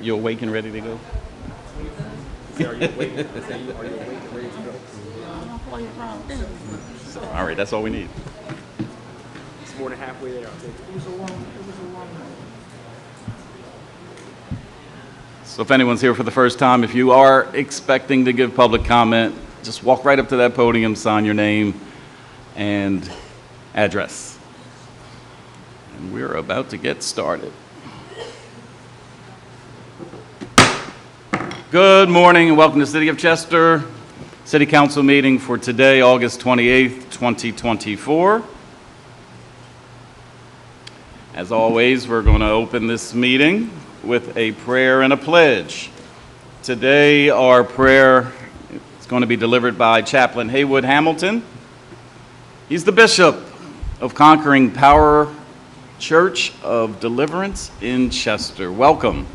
You awake and ready to go? Are you awake? Are you awake and ready to go? All right, that's all we need. It's more than halfway there. I'll take it. So if anyone's here for the first time, if you are expecting to give public comment, just walk right up to that podium, sign your name and address. And we're about to get started. Good morning and welcome to City of Chester City Council meeting for today, August 28th, 2024. As always, we're going to open this meeting with a prayer and a pledge. Today, our prayer is going to be delivered by Chaplain Haywood Hamilton. He's the Bishop of Conquering Power Church of Deliverance in Chester. Welcome.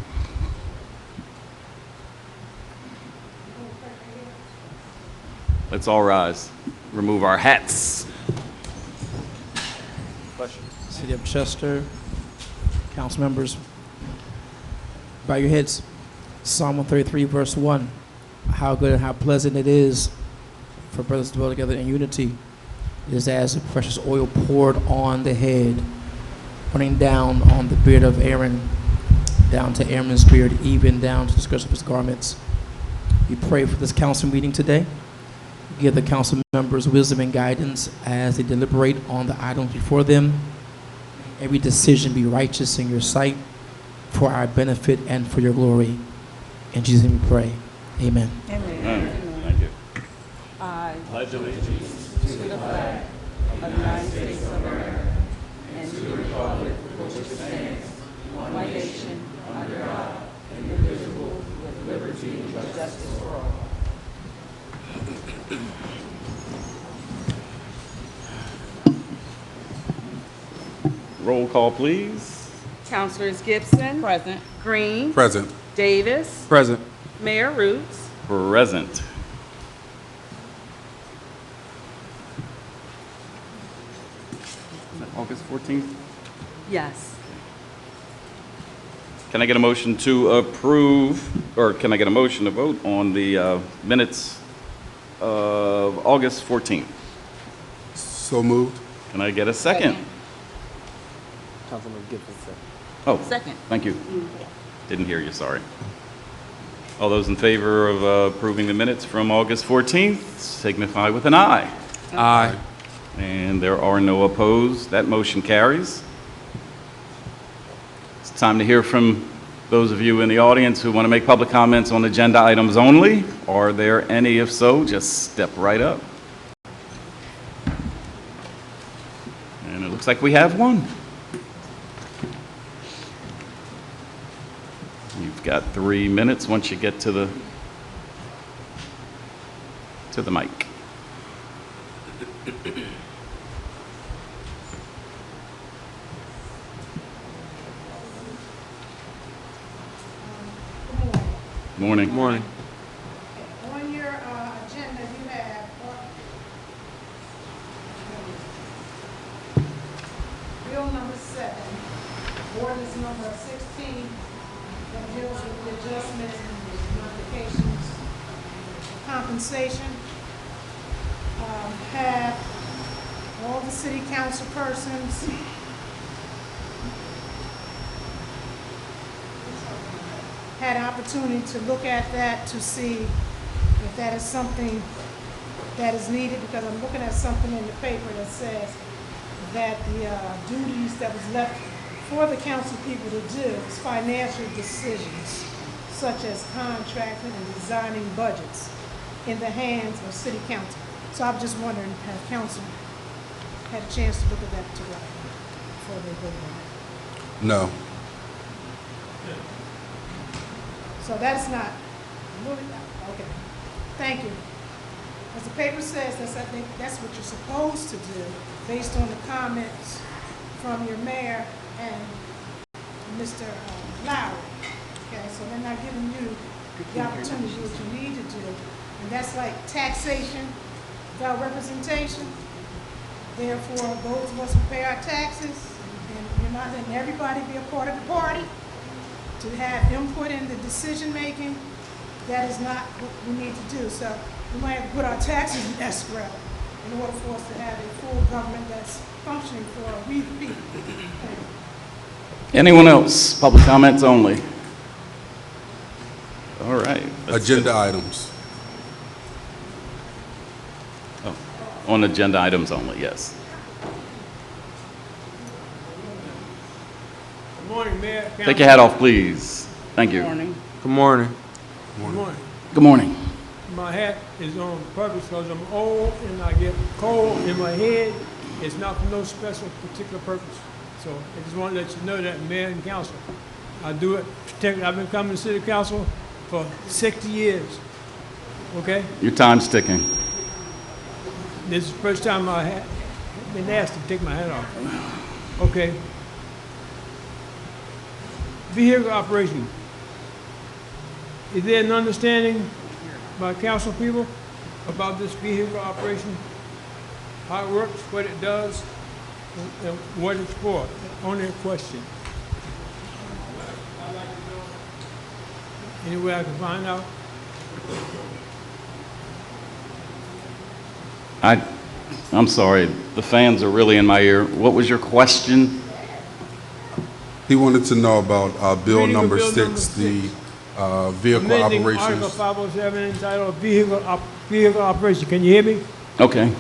Let's all rise. Remove our hats. City of Chester, council members, bow your heads. Psalm 133, verse 1. How good and how pleasant it is for brothers to dwell together in unity. It is as precious oil poured on the head, running down on the beard of Aaron, down to Aaron's beard, even down to the skirts of his garments. We pray for this council meeting today. Give the council members wisdom and guidance as they deliberate on the items before them. Every decision be righteous in your sight for our benefit and for your glory. In Jesus' name we pray. Amen. Amen. Thank you. I Pledge allegiance to the flag of the United States of America and to the republic for which it stands, one nation, under God, indivisible, with liberty and justice for all. Roll call, please. Councilors Gibson. Present. Green. Present. Davis. Present. Mayor Roots. Present. Is that August 14th? Yes. Can I get a motion to approve, or can I get a motion to vote on the minutes of August 14th? So moved. Can I get a second? Councilman Gibson said. Oh, Second. thank you. Didn't hear you, sorry. All those in favor of approving the minutes from August 14th signify with an aye. Aye. And there are no opposed. That motion carries. It's time to hear from those of you in the audience who want to make public comments on agenda items only. Are there any? If so, just step right up. And it looks like we have one. You've got 3 minutes once you get to the mic. Morning. Morning. On your agenda, you have bill number 7, ordinance number 16, that deals with the adjustments and modifications, compensation. Have all the city council persons had an opportunity to look at that to see if that is something that is needed, because I'm looking at something in the paper that says that the duties that was left for the council people to do is financial decisions, such as contracting and designing budgets in the hands of city council. So I'm just wondering, have council had a chance to look at that together before they vote on it? No. So that's not, okay, thank you. As the paper says, I think that's what you're supposed to do, based on the comments from your mayor and Mr. Lowry. Okay, so they're not giving you the opportunity to do what you need to do. And that's like taxation without representation. Therefore, those of us who pay our taxes, and you're not letting everybody be a part of the party, to have input in the decision-making, that is not what we need to do. So we might have to put our taxes in escrow in order for us to have a full government that's functioning for we the people. Anyone else? Public comments only. All right. Agenda items. On agenda items only, yes. Good morning, Mayor. Take your hat off, please. Thank you. Good morning. Good morning. Good morning. Good morning. My hat is on purpose because I'm old and I get cold in my head. It's not for no special particular purpose. So I just want to let you know that, Mayor and Council. I do it. I've been coming to City Council for 60 years. Okay? Your time's ticking. This is the first time I have been asked to take my hat off. Okay. Vehicle operation. Is there an understanding by council people about this vehicle operation? How it works, what it does, and what it's for? Only a question. Any way I can find out? I'm sorry, the fans are really in my ear. What was your question? He wanted to know about bill Reading of number bill 6, number the six. vehicle Amending Article operations. 507 entitled Vehicle Operation. Can you hear me? Okay.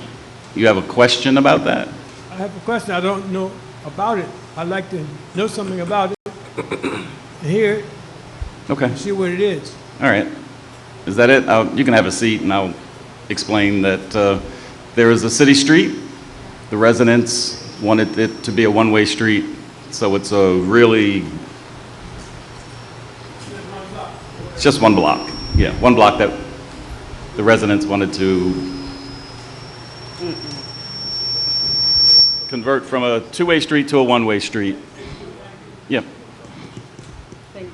You have a question about that? I have a question. I don't know about it. I'd like to know something about it, and hear it, Okay. and see what it is. All right. Is that it? You can have a seat and I'll explain that there is a city street. The residents wanted it to be a one-way street, so it's a really, it's just one block. Yeah, one block that the residents wanted to convert from a two-way street to a one-way street. Yep. Thank you.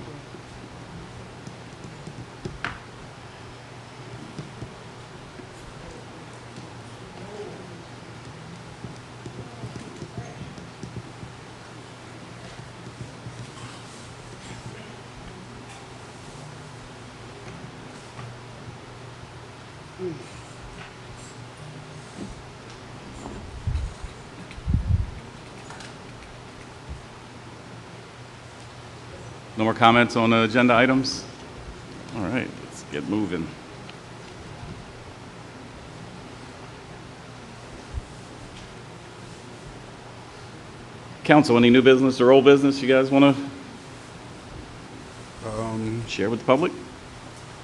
No more comments on the agenda items? All right, let's get moving. Council, any new business or old business you guys want to share with the public?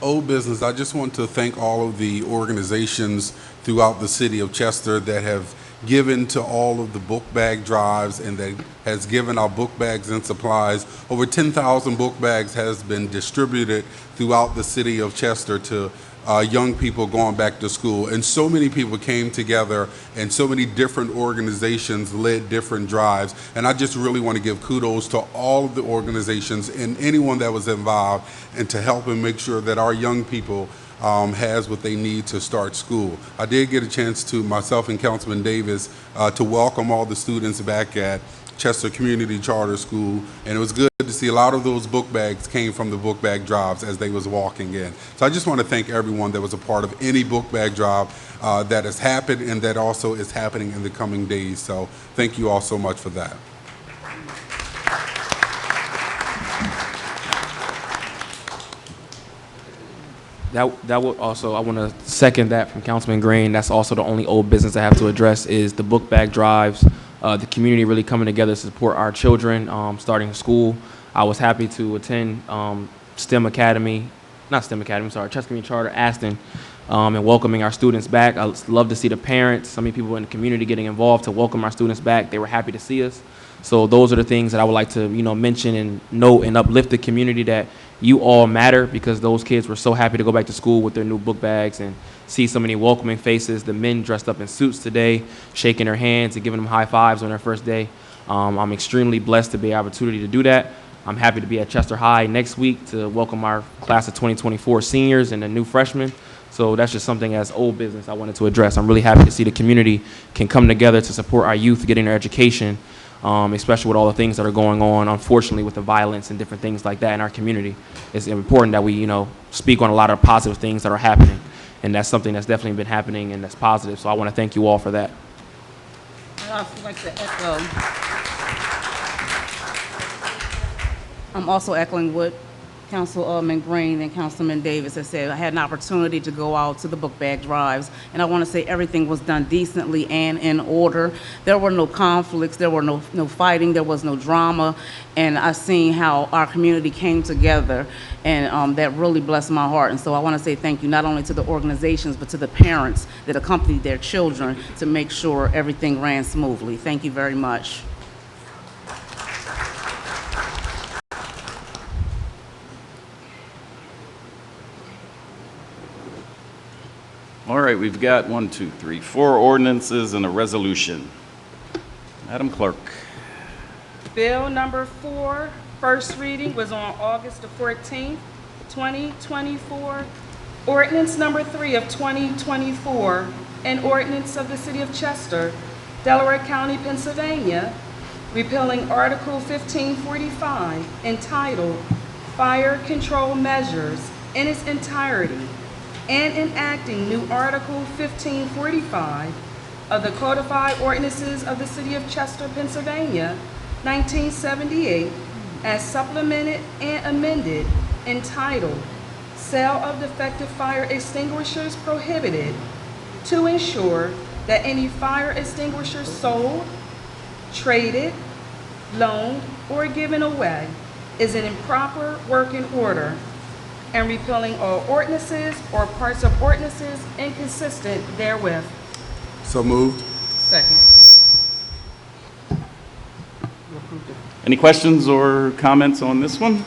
Old business, I just want to thank all of the organizations throughout the city of Chester that have given to all of the book bag drives and that has given our book bags and supplies. Over 10,000 book bags has been distributed throughout the city of Chester to young people going back to school. And so many people came together and so many different organizations led different drives. And I just really want to give kudos to all of the organizations and anyone that was involved and to help and make sure that our young people has what they need to start school. I did get a chance to, myself and Councilman Davis, to welcome all the students back at Chester Community Charter School, and it was good to see a lot of those book bags came from the book bag drives as they was walking in. So I just want to thank everyone that was a part of any book bag drive that has happened and that also is happening in the coming days. So thank you all so much for that. That would also, I want to second that from Councilman Green. That's also the only old business I have to address is the book bag drives, the community really coming together to support our children starting school. I was happy to attend Chester Community Charter, Aston, and welcoming our students back. I love to see the parents, so many people in the community getting involved to welcome our students back. They were happy to see us. So those are the things that I would like to, mention and note and uplift the community that you all matter, because those kids were so happy to go back to school with their new book bags and see so many welcoming faces. The men dressed up in suits today, shaking their hands and giving them high fives on their first day. I'm extremely blessed to be able to do that. I'm happy to be at Chester High next week to welcome our class of 2024 seniors and the new freshmen. So that's just something as old business I wanted to address. I'm really happy to see the community can come together to support our youth getting their education especially with all the things that are going on, unfortunately, with the violence and different things like that in our community. It's important that we, speak on a lot of positive things that are happening, and that's something that's definitely been happening and that's positive. So I want to thank you all for that. I'd also like to echo. I'm also echoing what Councilman Green and Councilman Davis has said. I had an opportunity to go out to the book bag drives, and I want to say everything was done decently and in order. There were no conflicts, there were no fighting, there was no drama, and I seen how our community came together, and that really blessed my heart. And so I want to say thank you not only to the organizations, but to the parents that accompanied their children to make sure everything ran smoothly. Thank you very much. All right, we've got 4 ordinances and a resolution. Madam Clerk. Bill number 4, first reading was on August the 14th, 2024. Ordinance number 3 of 2024, an ordinance of the City of Chester, Delaware County, Pennsylvania, repealing Article 1545 entitled Fire Control Measures in its entirety, and enacting new Article 1545 of the Codified Ordinances of the City of Chester, Pennsylvania, 1978, as supplemented and amended, entitled Sale of Defective Fire Extinguishers Prohibited, to ensure that any fire extinguisher sold, traded, loaned, or given away is in proper working order, and repealing all ordinances or parts of ordinances inconsistent therewith. So moved. Second. Any questions or comments on this one?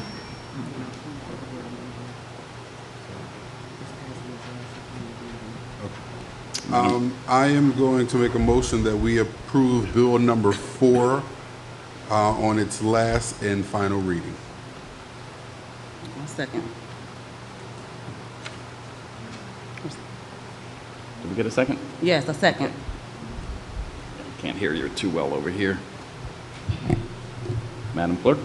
I am going to make a motion that we approve Bill number 4 on its last and final reading. Second. Did we get a second? Yes, a second. Can't hear you too well over here. Madam Clerk?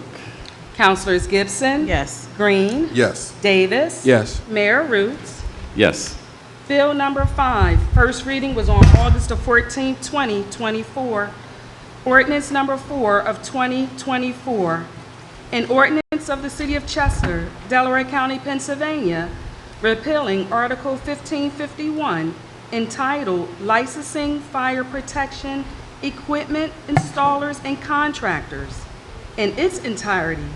Councilors Gibson. Yes. Green. Yes. Davis. Yes. Mayor Roots. Yes. Bill number 5, first reading was on August the 14th, 2024. Ordinance number 4 of 2024, an ordinance of the City of Chester, Delaware County, Pennsylvania, repealing Article 1551 entitled Licensing Fire Protection Equipment Installers and Contractors in its entirety,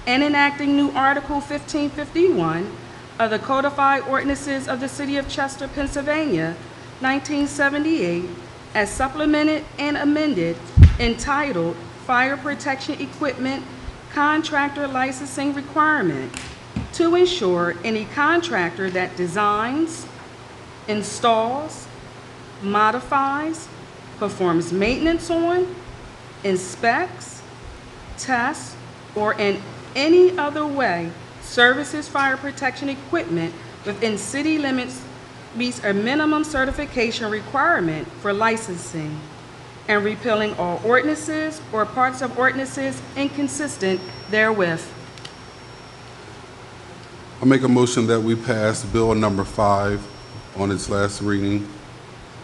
and enacting new Article 1551 of the Codified Ordinances of the City of Chester, Pennsylvania, 1978, as supplemented and amended, entitled Fire Protection Equipment Contractor Licensing Requirement, to ensure any contractor that designs, installs, modifies, performs maintenance on, inspects, tests, or in any other way services fire protection equipment within city limits meets a minimum certification requirement for licensing, and repealing all ordinances or parts of ordinances inconsistent therewith. I make a motion that we pass Bill number 5 on its last reading.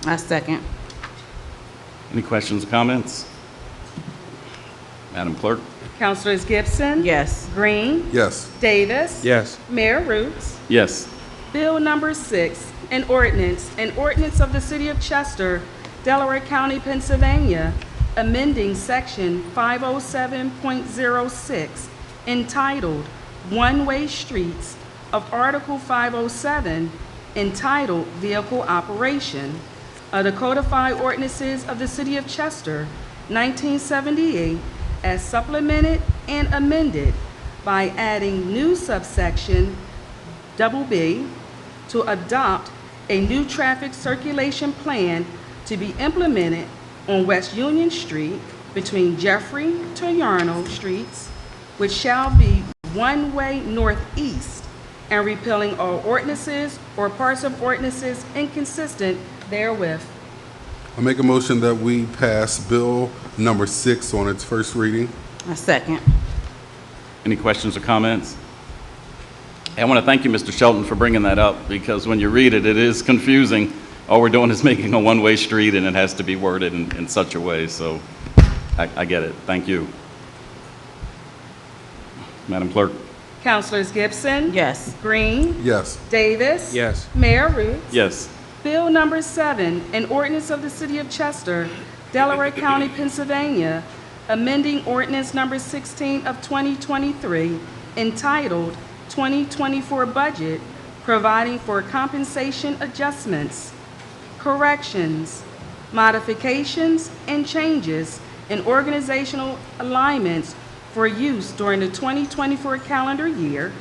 I second. Any questions or comments? Madam Clerk? Councilors Gibson. Yes. Green. Yes. Davis. Yes. Mayor Roots. Yes. Bill number 6, an ordinance of the City of Chester, Delaware County, Pennsylvania, amending Section 507.06 entitled One-Way Streets of Article 507 entitled Vehicle Operation of the Codified Ordinances of the City of Chester, 1978, as supplemented and amended by adding new subsection B to adopt a new traffic circulation plan to be implemented on West Union Street between Jeffrey to Yarnell Streets, which shall be one-way northeast, and repealing all ordinances or parts of ordinances inconsistent therewith. I make a motion that we pass Bill number 6 on its first reading. A second. Any questions or comments? I want to thank you, Mr. Shelton, for bringing that up, because when you read it, it is confusing. All we're doing is making a one-way street, and it has to be worded in such a way, so I get it. Thank you. Madam Clerk? Councilors Gibson. Yes. Green. Yes. Davis. Yes. Mayor Roots. Yes. Bill number 7, an ordinance of the City of Chester, Delaware County, Pennsylvania, amending ordinance number 16 of 2023, entitled 2024 Budget, providing for compensation adjustments, corrections, modifications, and changes in organizational alignments for use during the 2024 calendar year,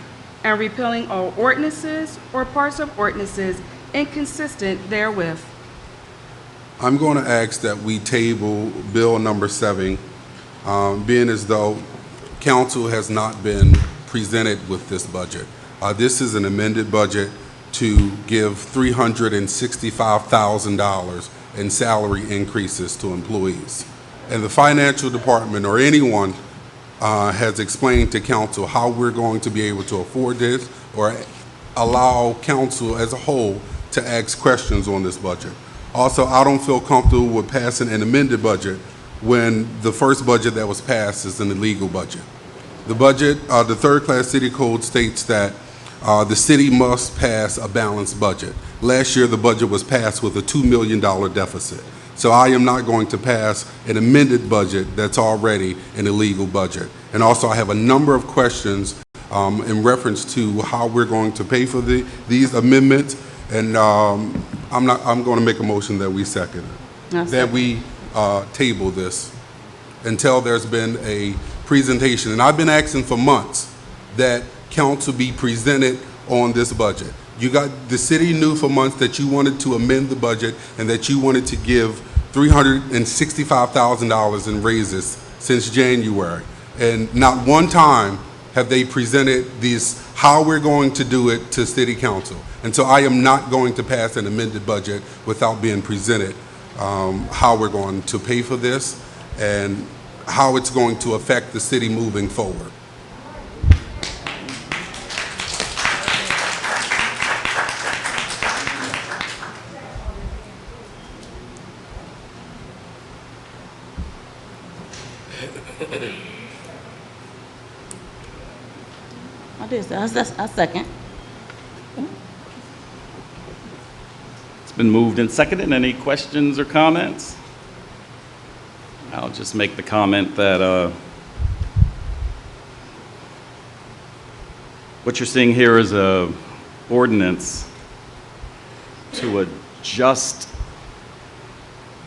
and repealing all ordinances or parts of ordinances inconsistent therewith. I'm going to ask that we table Bill number 7, being as though council has not been presented with this budget. This is an amended budget to give $365,000 in salary increases to employees. And the financial department or anyone has explained to council how we're going to be able to afford this or allow council as a whole to ask questions on this budget. Also, I don't feel comfortable with passing an amended budget when the first budget that was passed is an illegal budget. The budget, the third-class city code states that the city must pass a balanced budget. Last year, the budget was passed with a $2 million deficit. So I am not going to pass an amended budget that's already an illegal budget. And also, I have a number of questions in reference to how we're going to pay for these amendments. And I'm going to make a motion that we second it, that we table this until there's been a presentation. And I've been asking for months that council be presented on this budget. The city knew for months that you wanted to amend the budget and that you wanted to give $365,000 in raises since January. And not one time have they presented how we're going to do it to city council. And so I am not going to pass an amended budget without being presented how we're going to pay for this and how it's going to affect the city moving forward. I second. It's been moved and seconded. Any questions or comments? I'll just make the comment that what you're seeing here is a ordinance to adjust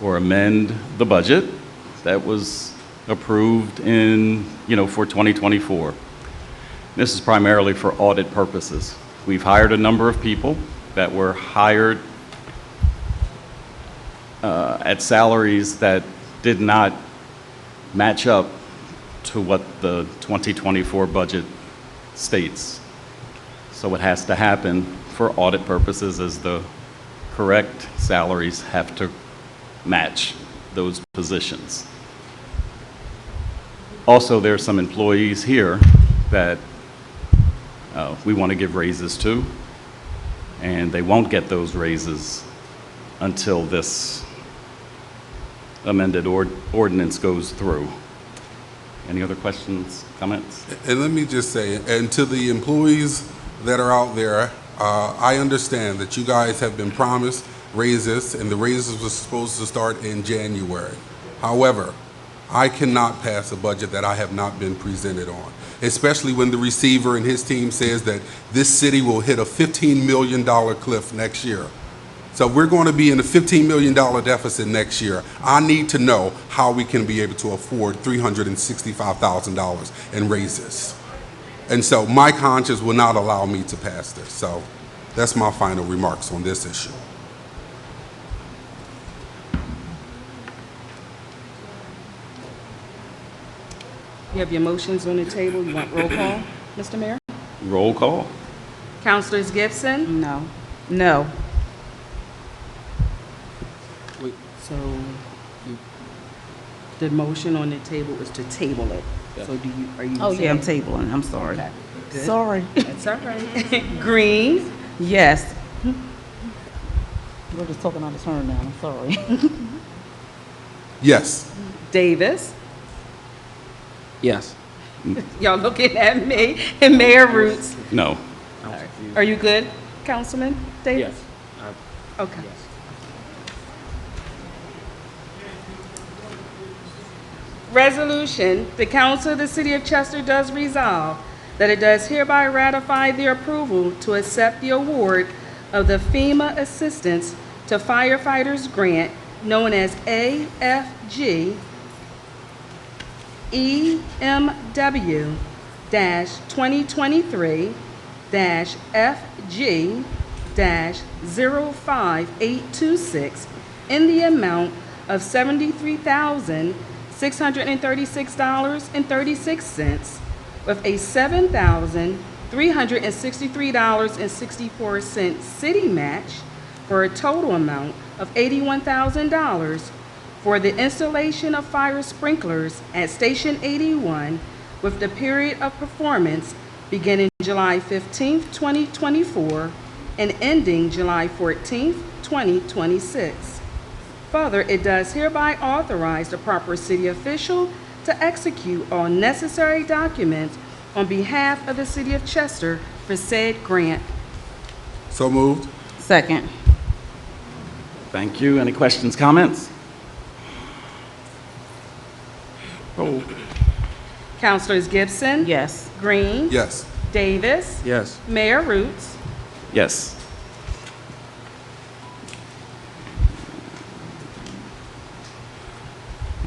or amend the budget that was approved for 2024. This is primarily for audit purposes. We've hired a number of people that were hired at salaries that did not match up to what the 2024 budget states. So it has to happen for audit purposes, as the correct salaries have to match those positions. Also, there's some employees here that we want to give raises to, and they won't get those raises until this amended ordinance goes through. Any other questions, comments? And let me just say, and to the employees that are out there, I understand that you guys have been promised raises, and the raises were supposed to start in January. However, I cannot pass a budget that I have not been presented on, especially when the receiver and his team says that this city will hit a $15 million cliff next year. So we're going to be in a $15 million deficit next year. I need to know how we can be able to afford $365,000 in raises. And so my conscience will not allow me to pass this. So that's my final remarks on this issue. You have your motions on the table. You want roll call, Mr. Mayor? Roll call. Councilors Gibson. No. No. So the motion on the table is to table it. So are you? Oh, yeah, I'm saying- tabling, I'm sorry. Okay, good. Sorry. That's all right. Green, Yes. We're just talking out of turn now, I'm sorry. Yes. Davis, Yes. y'all looking at me, and Mayor Roots. No. Are you good, Councilman Davis? Yes. Okay. Resolution, the Council of the City of Chester does resolve that it does hereby ratify the approval to accept the award of the FEMA Assistance to Firefighters Grant known as AFG EMW-2023-FG-05826 in the amount of $73,636.36 with a $7,363.64 city match for a total amount of $81,000 for the installation of fire sprinklers at Station 81 with the period of performance beginning July 15th, 2024 and ending July 14th, 2026. Further, it does hereby authorize the proper city official to execute all necessary documents on behalf of the City of Chester for said grant. So moved. Second. Thank you. Any questions, comments? Roll. Councilors Gibson. Yes. Green. Yes. Davis. Yes. Mayor Roots. Yes.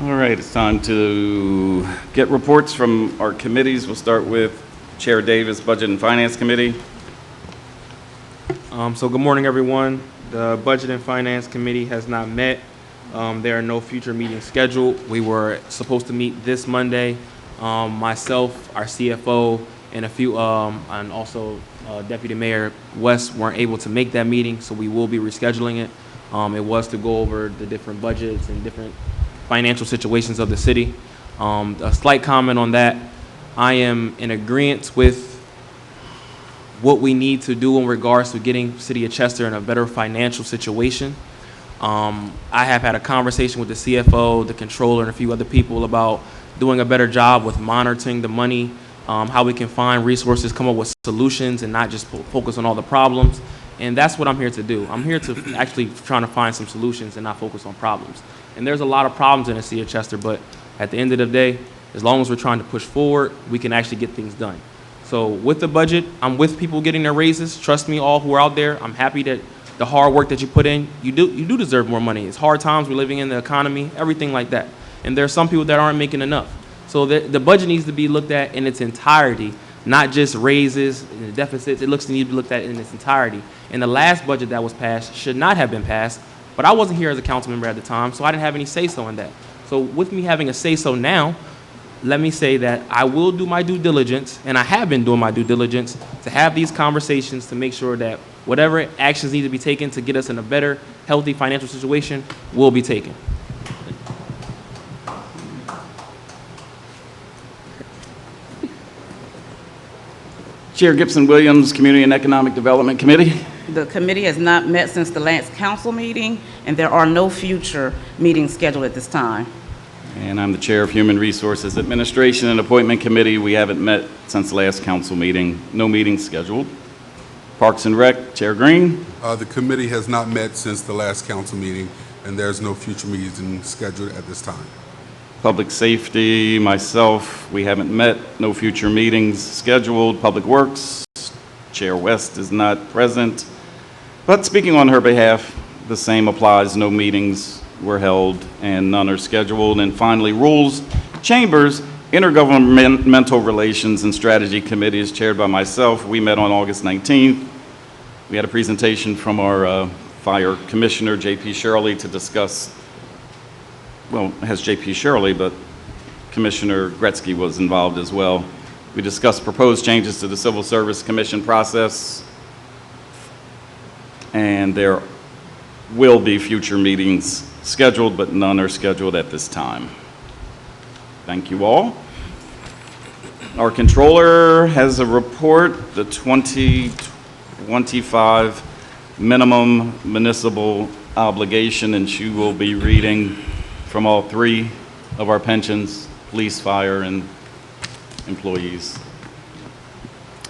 All right, it's time to get reports from our committees. We'll start with Chair Davis, Budget and Finance Committee. So good morning, everyone. The Budget and Finance Committee has not met. There are no future meetings scheduled. We were supposed to meet this Monday. Myself, our CFO, and and also Deputy Mayor West weren't able to make that meeting, so we will be rescheduling it. It was to go over the different budgets and different financial situations of the city. A slight comment on that. I am in agreement with what we need to do in regards to getting City of Chester in a better financial situation. I have had a conversation with the CFO, the controller, and a few other people about doing a better job with monitoring the money, how we can find resources, come up with solutions, and not just focus on all the problems. And that's what I'm here to do. I'm here to actually trying to find some solutions and not focus on problems. And there's a lot of problems in the City of Chester, but at the end of the day, as long as we're trying to push forward, we can actually get things done. So with the budget, I'm with people getting their raises. Trust me, all who are out there, I'm happy that the hard work that you put in, you do deserve more money. It's hard times, we're living in the economy, everything like that. And there are some people that aren't making enough. So the budget needs to be looked at in its entirety, not just raises and the deficits. It needs to be looked at in its entirety. And the last budget that was passed should not have been passed, but I wasn't here as a council member at the time, so I didn't have any say-so in that. So with me having a say-so now, let me say that I will do my due diligence, and I have been doing my due diligence, to have these conversations to make sure that whatever actions need to be taken to get us in a better, healthy financial situation will be taken. Chair Gibson Williams, Community and Economic Development Committee. The committee has not met since the last council meeting, and there are no future meetings scheduled at this time. And I'm the Chair of Human Resources Administration and Appointment Committee. We haven't met since the last council meeting. No meetings scheduled. Parks and Rec, Chair Green. The committee has not met since the last council meeting, and there's no future meetings scheduled at this time. Public Safety, myself, we haven't met. No future meetings scheduled. Public Works, Chair West is not present. But speaking on her behalf, the same applies. No meetings were held and none are scheduled. And finally, Rules, Chambers, Intergovernmental Relations and Strategy Committee is chaired by myself. We met on August 19th. We had a presentation from our Fire Commissioner, J.P. Shirley, to discuss, well, it has J.P. Shirley, but Commissioner Gretzky was involved as well. We discussed proposed changes to the Civil Service Commission process, and there will be future meetings scheduled, but none are scheduled at this time. Thank you all. Our controller has a report, the 2025 minimum municipal obligation, and she will be reading from all three of our pensions, police, fire, and employees.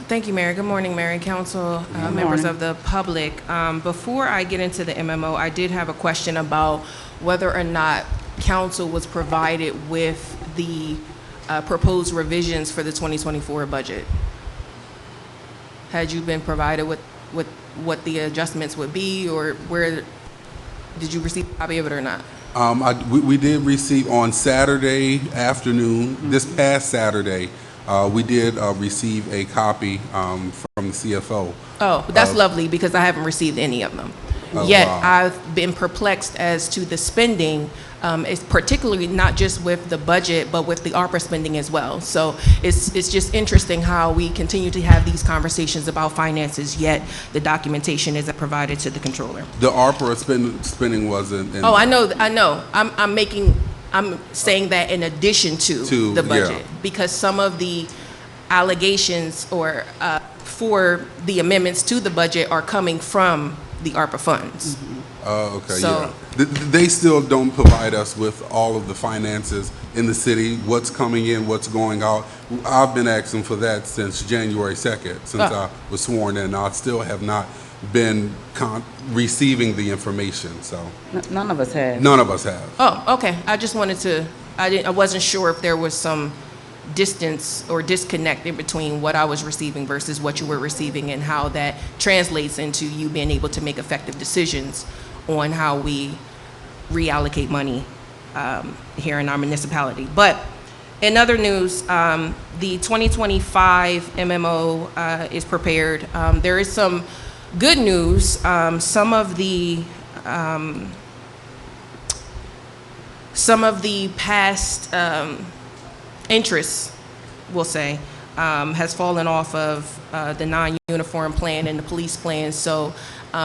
Thank you, Mayor. Good morning, Mayor and Council, members of the public. Before I get into the MMO, I did have a question about whether or not Council was provided with the proposed revisions for the 2024 budget. Had you been provided with what the adjustments would be, or where did you receive a copy of it or not? We did receive on Saturday afternoon, this past Saturday, we did receive a copy from the CFO. Oh, that's lovely, because I haven't received any of them. Oh, Yet wow. I've been perplexed as to the spending, it's particularly not just with the budget, but with the ARPA spending as well. So it's just interesting how we continue to have these conversations about finances, yet the documentation isn't provided to the controller. The ARPA spending wasn't. Oh, I know. I'm saying that in addition to the budget, yeah. because some of the allegations or for the amendments to the budget are coming from the ARPA funds. Okay, So- yeah. They still don't provide us with all of the finances in the city, what's coming in, what's going out. I've been asking for that since January 2nd, since I was sworn in. I still have not been receiving the information, so None of us have. none of us have. Oh, okay. I just wanted to, I wasn't sure if there was some distance or disconnect in between what I was receiving versus what you were receiving, and how that translates into you being able to make effective decisions on how we reallocate money here in our municipality. But in other news, the 2025 MMO is prepared. There is some good news. Some of the past interest, we'll say, has fallen off of the non-uniform plan and the police plan. So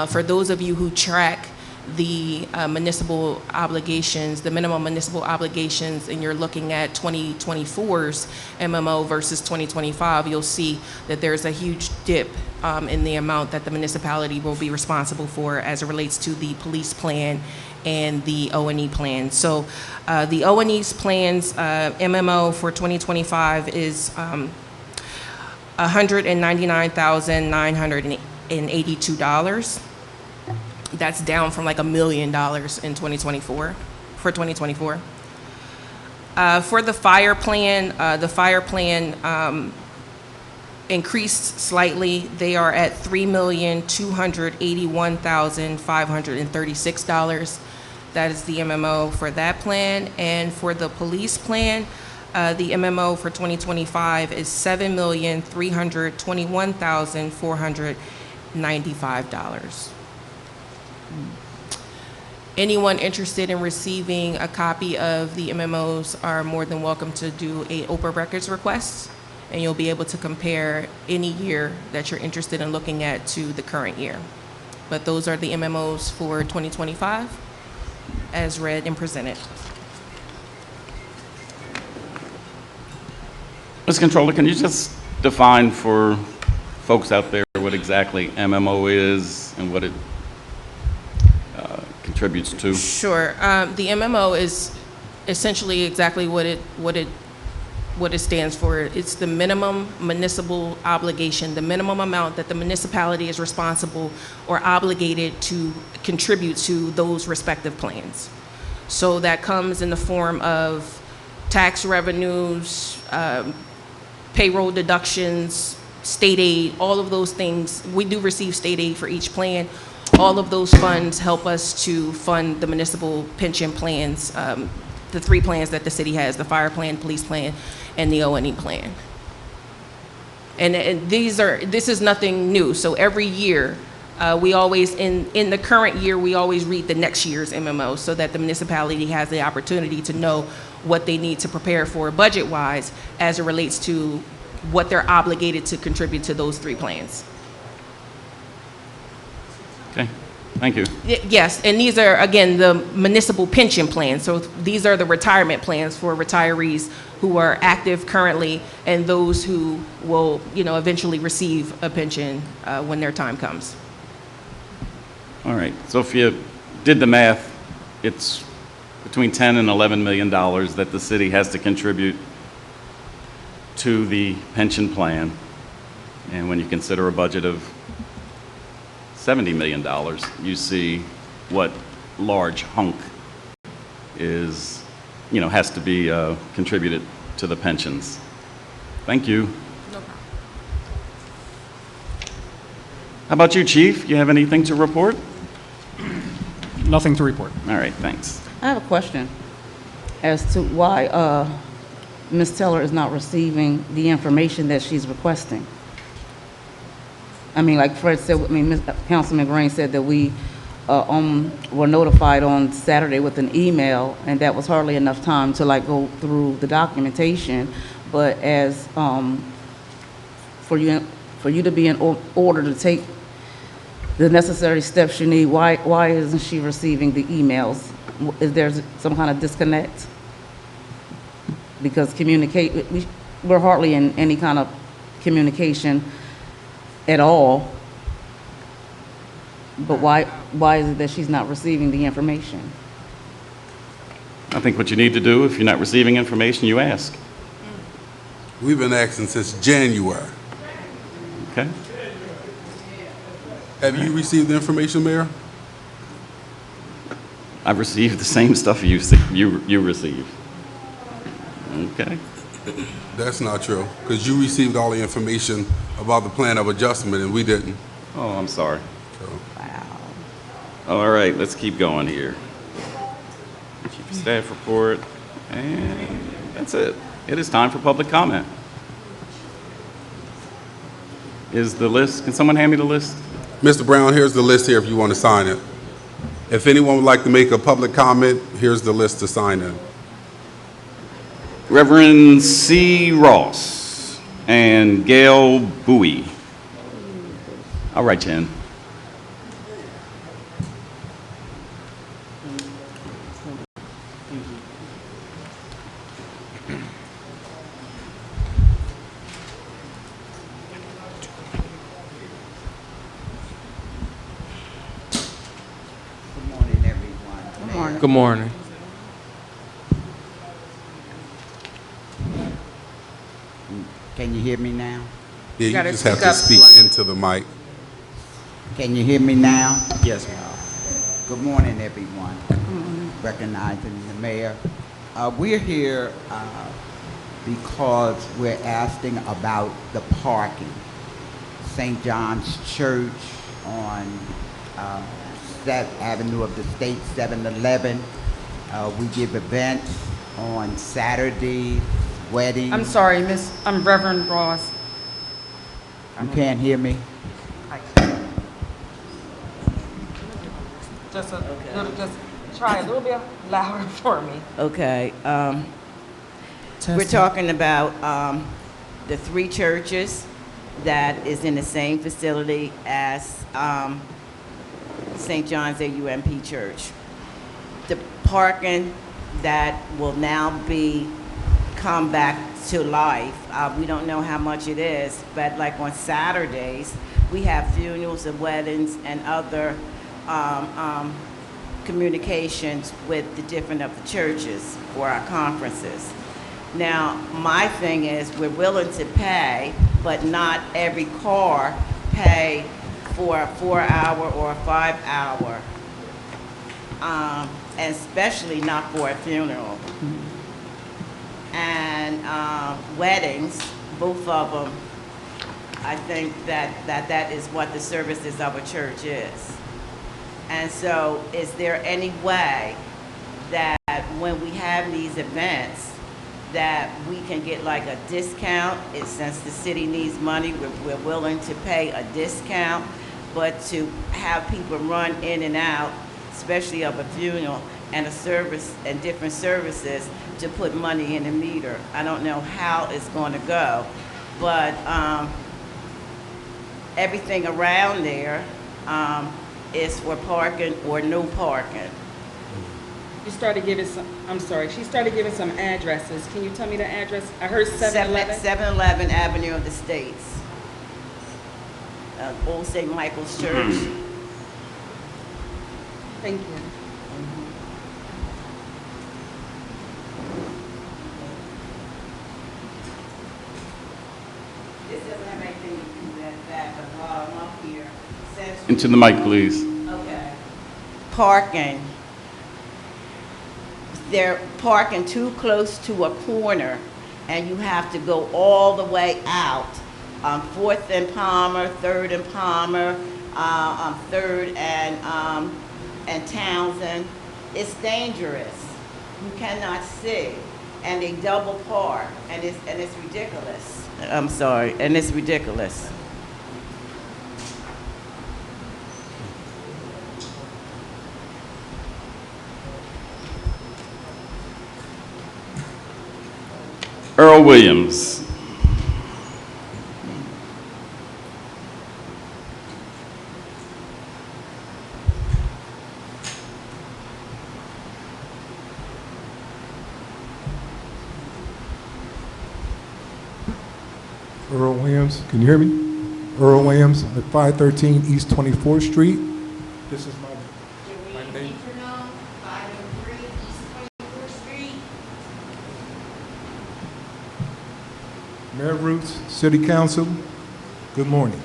for those of you who track the municipal obligations, the minimum municipal obligations, and you're looking at 2024's MMO versus 2025, you'll see that there's a huge dip in the amount that the municipality will be responsible for as it relates to the police plan and the O&E plan. So the O&E's plans, MMO for 2025 is $199,982. That's down from like $1 million in 2024, for 2024. For the fire plan increased slightly. They are at $3,281,536. That is the MMO for that plan. And for the police plan, the MMO for 2025 is $7,321,495. Anyone interested in receiving a copy of the MMOs are more than welcome to do a Oprah Records request, and you'll be able to compare any year that you're interested in looking at to the current year. But those are the MMOs for 2025 as read and presented. Ms. Controller, can you just define for folks out there what exactly MMO is and what it contributes to? Sure. The MMO is essentially exactly what it stands for. It's the minimum municipal obligation, the minimum amount that the municipality is responsible or obligated to contribute to those respective plans. So that comes in the form of tax revenues, payroll deductions, state aid, all of those things. We do receive state aid for each plan. All of those funds help us to fund the municipal pension plans, the three plans that the city has, the fire plan, police plan, and the O&E plan. And this is nothing new. So every year, we always, in the current year, we always read the next year's MMO so that the municipality has the opportunity to know what they need to prepare for budget-wise as it relates to what they're obligated to contribute to those three plans. Okay. Thank you. Yes, and these are, again, the municipal pension plans. So these are the retirement plans for retirees who are active currently and those who will, eventually receive a pension when their time comes. All right, so if you did the math, it's between 10 and 11 million dollars that the city has to contribute to the pension plan. And when you consider a budget of $70 million, you see what large hunk is, has to be contributed to the pensions. Thank you. No problem. How about you, Chief? You have anything to report? Nothing to report. All right, thanks. I have a question as to why Ms. Teller is not receiving the information that she's requesting. I mean, like Fred said, Councilman Green said that we were notified on Saturday with an email, and that was hardly enough time to go through the documentation. But as for you to be in order to take the necessary steps you need, why isn't she receiving the emails? Is there some kind of disconnect? Because we're hardly in any kind of communication at all. But why is it that she's not receiving the information? I think what you need to do, if you're not receiving information, you ask. We've been asking since January. Okay? Have you received the information, Mayor? I've received the same stuff you receive. Okay? That's not true, because you received all the information about the plan of adjustment and we didn't. Oh, I'm sorry. So, All right, let's keep going here. Chief of Staff report, and that's it. It is time for public comment. Is the list, can someone hand me the list? Mr. Brown, here's the list here if you want to sign it. If anyone would like to make a public comment, here's the list to sign in. Reverend C. Ross and Gail Bowie. I'll write you in. Good morning, everyone. Good morning. Good morning. Can you hear me now? Yeah, you gotta just have speak to up. speak into the mic. Can you hear me now? Yes. Good morning, everyone. Recognizing the mayor. We're here because we're asking about the parking. St. John's Church on Avenue of the State, 711. We give events on Saturdays, weddings. I'm sorry, I'm Reverend Ross. You can't hear me? Just try a little bit louder for me. Okay. We're talking about the three churches that is in the same facility as St. John's AUMP Church. The parking that will now come back to life, we don't know how much it is, but like on Saturdays, we have funerals and weddings and other communications with the different of the churches for our conferences. Now, my thing is we're willing to pay, but not every car pay for a 4-hour or a 5-hour, and especially not for a funeral. And weddings, both of them, I think that is what the services of a church is. And so is there any way that when we have these events that we can get like a discount? Since the city needs money, we're willing to pay a discount, but to have people run in and out, especially of a funeral and a service and different services, to put money in the meter. I don't know how it's going to go, but everything around there is for parking or no parking. You started giving some, I'm sorry, she started giving some addresses. Can you tell me the address? I heard 7-Eleven. 711 Avenue of the States. Old St. Michael's Church. Thank you. This doesn't have anything to do with that, but while I'm up here, since Into the mic, please. okay. Parking. They're parking too close to a corner, and you have to go all the way out. 4th and Palmer, 3rd and Palmer, 3rd and Townsend. It's dangerous. You cannot see, and they double park, and it's ridiculous. I'm sorry, and it's ridiculous. Earl Williams. Earl Williams, can you hear me? Earl Williams at 513 East 24th Street. This is my name. 503 East 24th Street. Mayor Roots, City Council, good morning.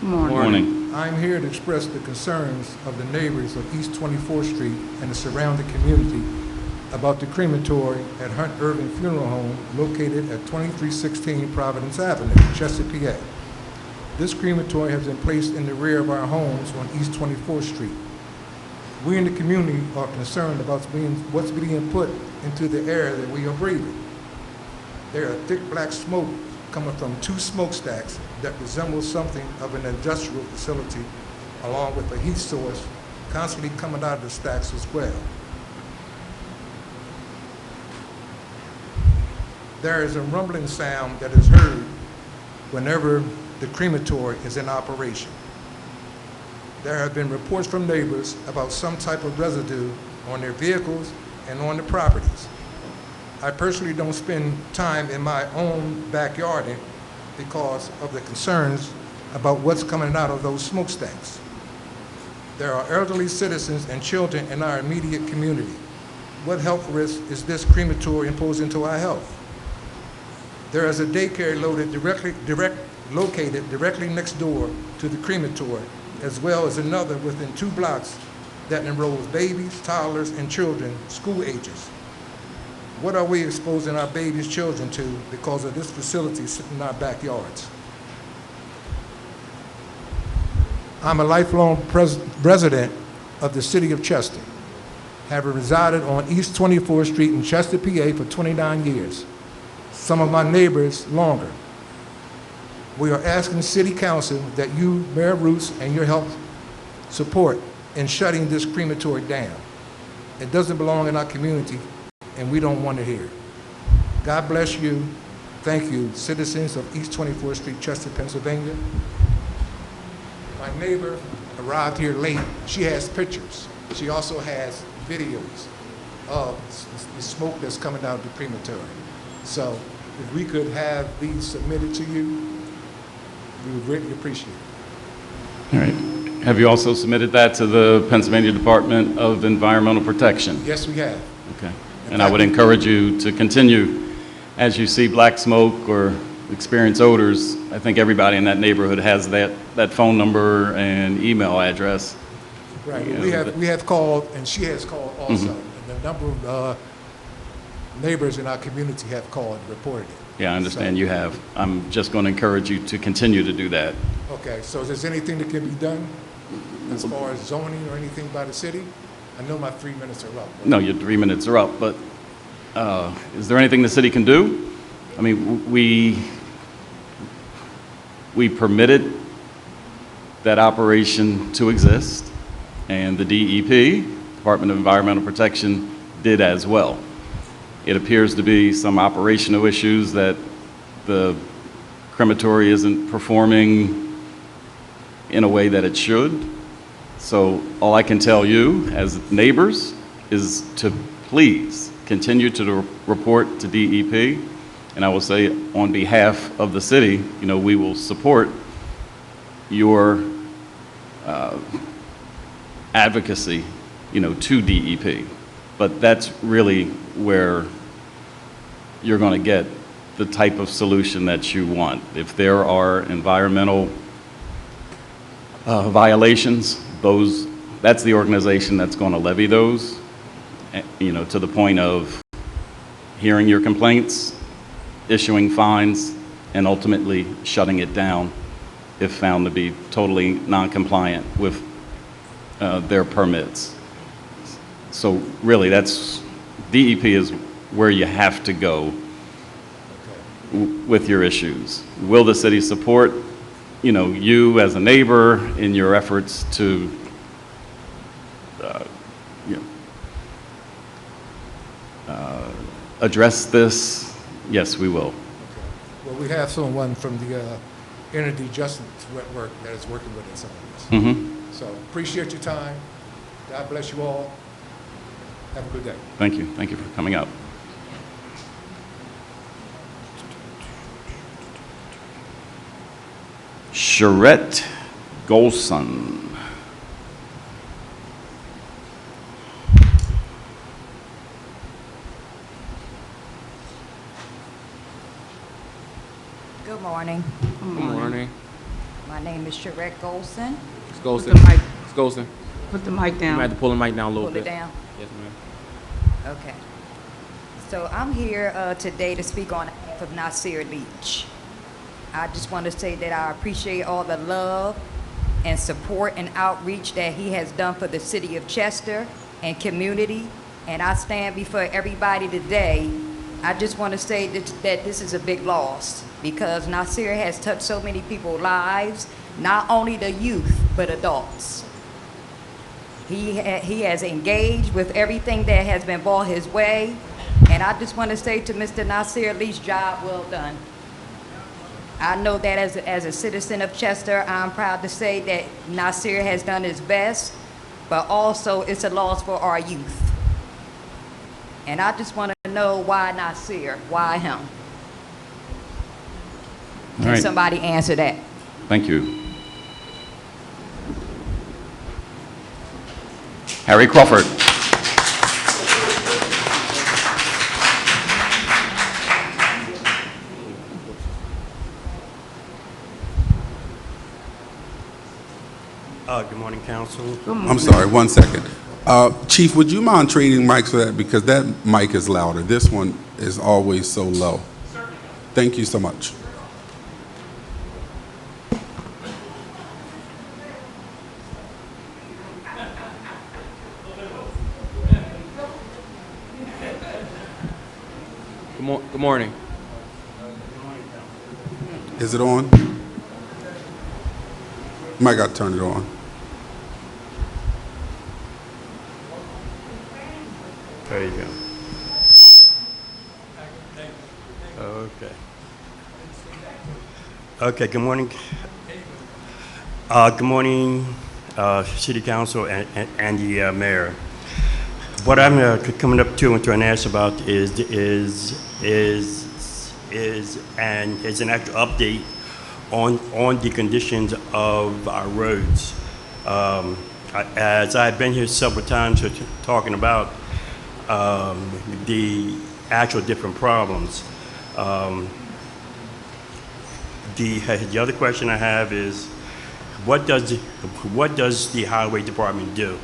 Morning. I'm here to express the concerns of the neighbors of East 24th Street and the surrounding community about the crematory at Hunt Irving Funeral Home located at 2316 Providence Avenue, Chester, PA. This crematory has been placed in the rear of our homes on East 24th Street. We in the community are concerned about what's being put into the air that we are breathing. There are thick black smoke coming from 2 smokestacks that resemble something of an industrial facility, along with a heat source constantly coming out of the stacks as well. There is a rumbling sound that is heard whenever the crematory is in operation. There have been reports from neighbors about some type of residue on their vehicles and on the properties. I personally don't spend time in my own backyard because of the concerns about what's coming out of those smokestacks. There are elderly citizens and children in our immediate community. What health risk is this crematory imposing to our health? There is a daycare located directly next door to the crematory, as well as another within 2 blocks that enrolls babies, toddlers, and children school ages. What are we exposing our babies' children to because of this facility sitting in our backyards? I'm a lifelong resident of the city of Chester, having resided on East 24th Street in Chester, PA for 29 years. Some of my neighbors longer. We are asking City Council that you, Mayor Roots, and your help support in shutting this crematory down. It doesn't belong in our community, and we don't want it here. God bless you. Thank you, citizens of East 24th Street, Chester, Pennsylvania. My neighbor arrived here late. She has pictures. She also has videos of the smoke that's coming out of the crematory. So if we could have these submitted to you, we would greatly appreciate it. All right. Have you also submitted that to the Pennsylvania Department of Environmental Protection? Yes, we have. Okay. And I would encourage you to continue as you see black smoke or experience odors. I think everybody in that neighborhood has that phone number and email address. Right. You know, We have called, and she has called also. And the number of neighbors in our community have called and reported it. Yeah, I understand So- you have. I'm just going to encourage you to continue to do that. Okay, so is there anything that can be done as far as zoning or anything by the city? I know my 3 minutes are up. No, your 3 minutes are up, but is there anything the city can do? I mean, we permitted that operation to exist, and the DEP, Department of Environmental Protection, did as well. It appears to be some operational issues that the crematory isn't performing in a way that it should. So all I can tell you as neighbors is to please continue to report to DEP. And I will say on behalf of the city, we will support your advocacy, to DEP. But that's really where you're going to get the type of solution that you want. If there are environmental violations, that's the organization that's going to levy those, to the point of hearing your complaints, issuing fines, and ultimately shutting it down if found to be totally non-compliant with their permits. So really, DEP is where you have to go with your issues. Will the city support, you as a neighbor in your efforts to, address this? Yes, we will. Well, we have someone from the Energy Justice Network that is working with us on this. Mm-hmm. So appreciate your time. God bless you all. Have a good day. Thank you. Thank you for coming out. Charette Golson. Good morning. Good morning. My name is Charette Golson. It's Put Golson. the mic, It's Golson. put the mic You down. might have to pull the mic down a little Pull bit. it down. Yes, ma'am. Okay. So I'm here today to speak on behalf of Nasir Leach. I just want to say that I appreciate all the love and support and outreach that he has done for the city of Chester and community. And I stand before everybody today. I just want to say that this is a big loss because Nasir has touched so many people's lives, not only the youth, but adults. He has engaged with everything that has been brought his way. And I just want to say to Mr. Nasir Leach, job well done. I know that as a citizen of Chester, I'm proud to say that Nasir has done his best, but also it's a loss for our youth. And I just want to know why Nasir, why him? Can right. somebody answer that? Thank you. Harry Crawford. Good morning, council. I'm sorry, 1 second. Chief, would you mind trading mics for that? Because that mic is louder. This one is always so low. Thank you so much. Good morning. Is it on? Might got to turn it on. There you go. Okay. Okay, good morning. Good morning, City Council and the Mayor. What I'm coming up to and ask about is an actual update on the conditions of our roads. As I've been here several times talking about the actual different problems. The other question I have is, what does the highway department do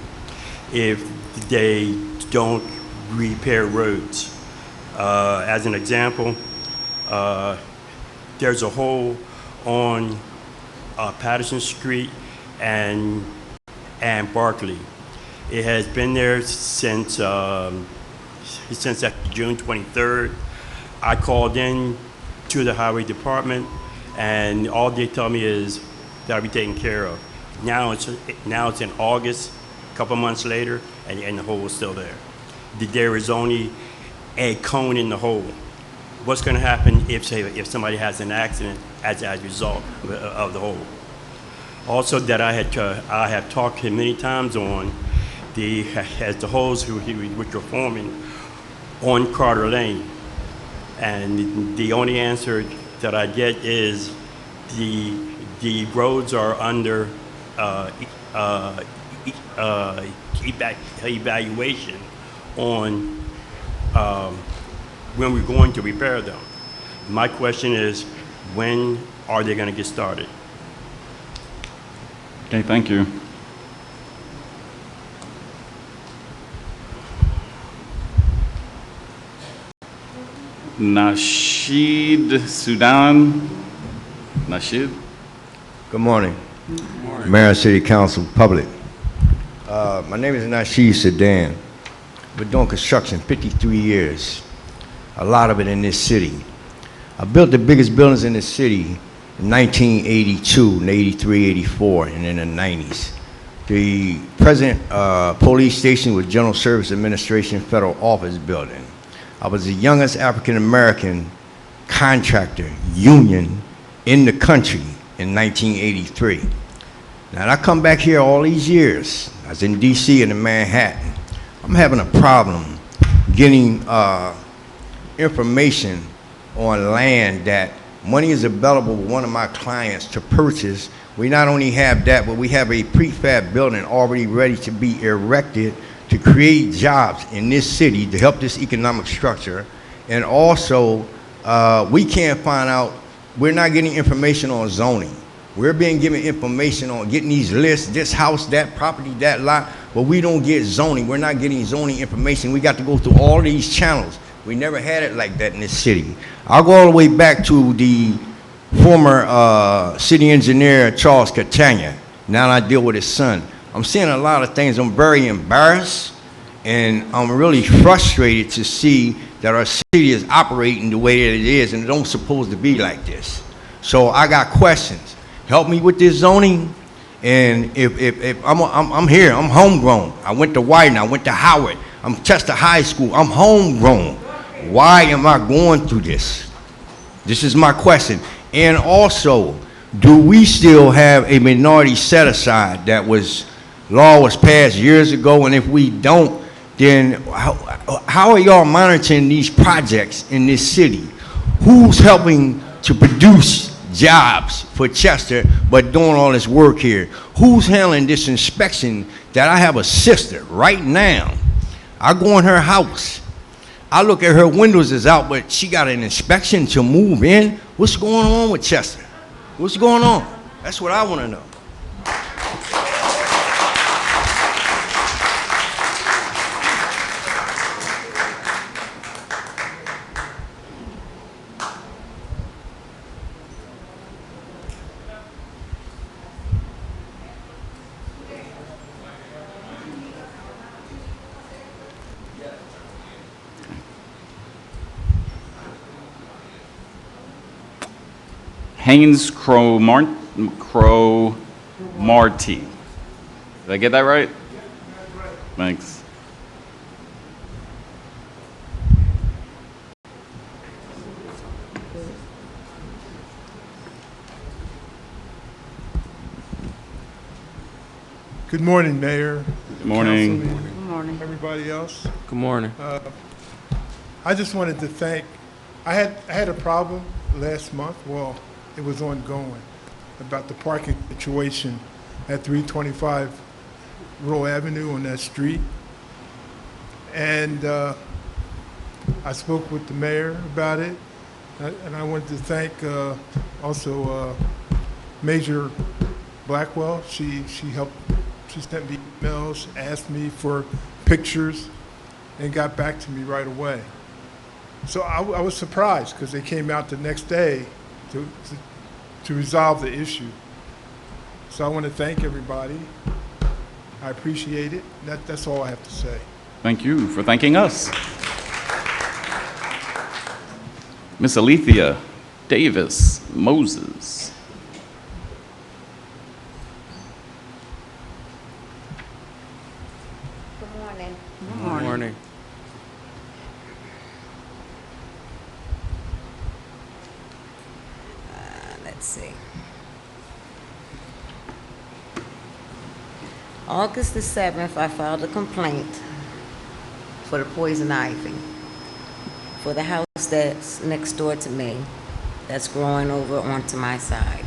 if they don't repair roads? As an example, there's a hole on Patterson Street and Barkley. It has been there since June 23rd. I called in to the highway department, and all they tell me is that'll be taken care of. Now it's in August, a couple months later, and the hole is still there. There is only a cone in the hole. What's going to happen if somebody has an accident as a result of the hole? Also, that I have talked to him many times on as the holes which were forming on Carter Lane. And the only answer that I get is the roads are under evaluation on when we're going to repair them. My question is, when are they going to get started? Okay, thank you. Nasheed Sudan. Nasheed? Good morning. Mayor and City Council, public. My name is Nasheed Sudan. Been doing construction 53 years, a lot of it in this city. I built the biggest buildings in the city in 1982, and 83, 84, and in the 90s. The present police station was General Service Administration Federal Office Building. I was the youngest African-American contractor union in the country in 1983. Now, I come back here all these years. I was in D.C. and in Manhattan. I'm having a problem getting information on land that money is available with one of my clients to purchase. We not only have that, but we have a prefab building already ready to be erected to create jobs in this city to help this economic structure. And also, we can't find out, we're not getting information on zoning. We're being given information on getting these lists, this house, that property, that lot, but we don't get zoning. We're not getting zoning information. We got to go through all these channels. We never had it like that in this city. I'll go all the way back to the former city engineer, Charles Catania. Now I deal with his son. I'm seeing a lot of things. I'm very embarrassed, and I'm really frustrated to see that our city is operating the way that it is, and it don't supposed to be like this. So I got questions. Help me with this zoning, and if I'm here, I'm homegrown. I went to Whiting, I went to Howard, I'm Chester High School, I'm homegrown. Why am I going through this? This is my question. And also, do we still have a minority set aside that law was passed years ago, and if we don't, then how are y'all monitoring these projects in this city? Who's helping to produce jobs for Chester, but doing all this work here? Who's handling this inspection that I have a sister right now? I go in her house. I look at her windows is out, but she got an inspection to move in. What's going on with Chester? What's going on? That's what I want to know. Haynes Cromarty. Did I get that right? Thanks. Good morning, Mayor. Good morning. Councilman, Good morning. everybody else. Good morning. I just wanted to thank, I had a problem last month, well, it was ongoing, about the parking situation at 325 Rural Avenue on that street. And I spoke with the mayor about it, and I wanted to thank also Major Blackwell. She helped, she sent me emails, asked me for pictures, and got back to me right away. So I was surprised because they came out the next day to resolve the issue. So I want to thank everybody. I appreciate it. That's all I have to say. Thank you for thanking us. Miss Alethea Davis Moses. Good morning. Good morning. Let's see. August the 7th, I filed a complaint for the poison ivy for the house that's next door to me that's growing over onto my side.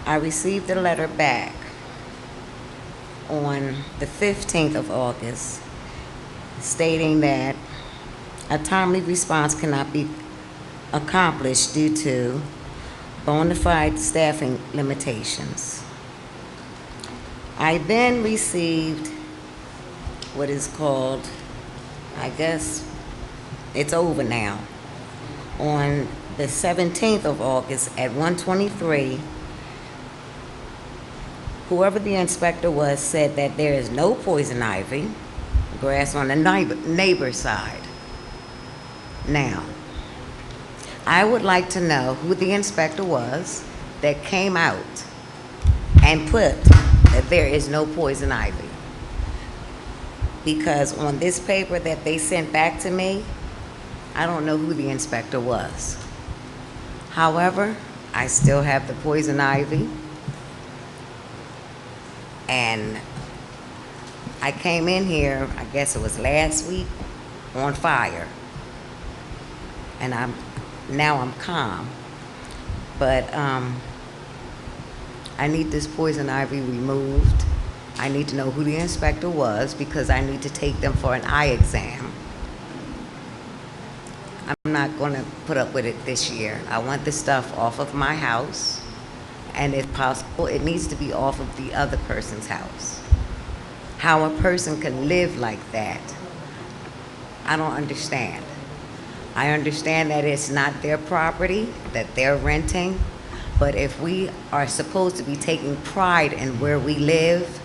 I received a letter back on the 15th of August stating that a timely response cannot be accomplished due to bona fide staffing limitations. I then received what is called, I guess it's over now, on the 17th of August at 1:23, whoever the inspector was said that there is no poison ivy grass on the neighbor side. Now, I would like to know who the inspector was that came out and put that there is no poison ivy. Because on this paper that they sent back to me, I don't know who the inspector was. However, I still have the poison ivy. And I came in here, I guess it was last week, on fire. And now I'm calm. But I need this poison ivy removed. I need to know who the inspector was because I need to take them for an eye exam. I'm not going to put up with it this year. I want the stuff off of my house, and if possible, it needs to be off of the other person's house. How a person can live like that, I don't understand. I understand that it's not their property, that they're renting, but if we are supposed to be taking pride in where we live,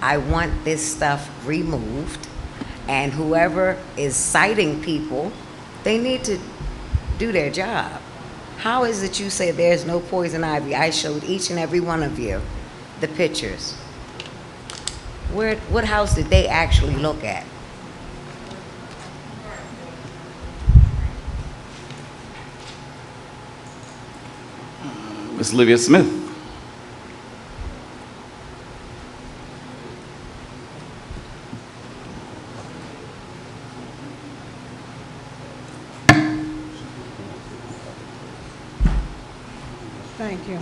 I want this stuff removed, and whoever is citing people, they need to do their job. How is it you say there's no poison ivy? I showed each and every one of you the pictures. What house did they actually look at? Ms. Olivia Smith. Thank you.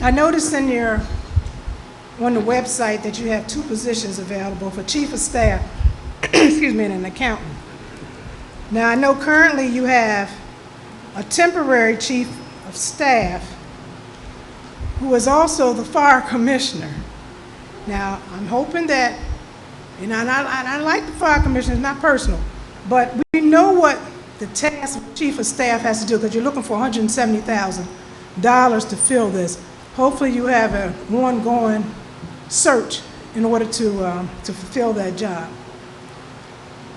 I noticed on the website that you have 2 positions available for chief of staff, excuse me, and an accountant. Now, I know currently you have a temporary chief of staff who is also the fire commissioner. Now, I'm hoping that, and I like the fire commissioner, it's not personal, but we know what the task of chief of staff has to do, because you're looking for $170,000 to fill this. Hopefully you have a ongoing search in order to fulfill that job.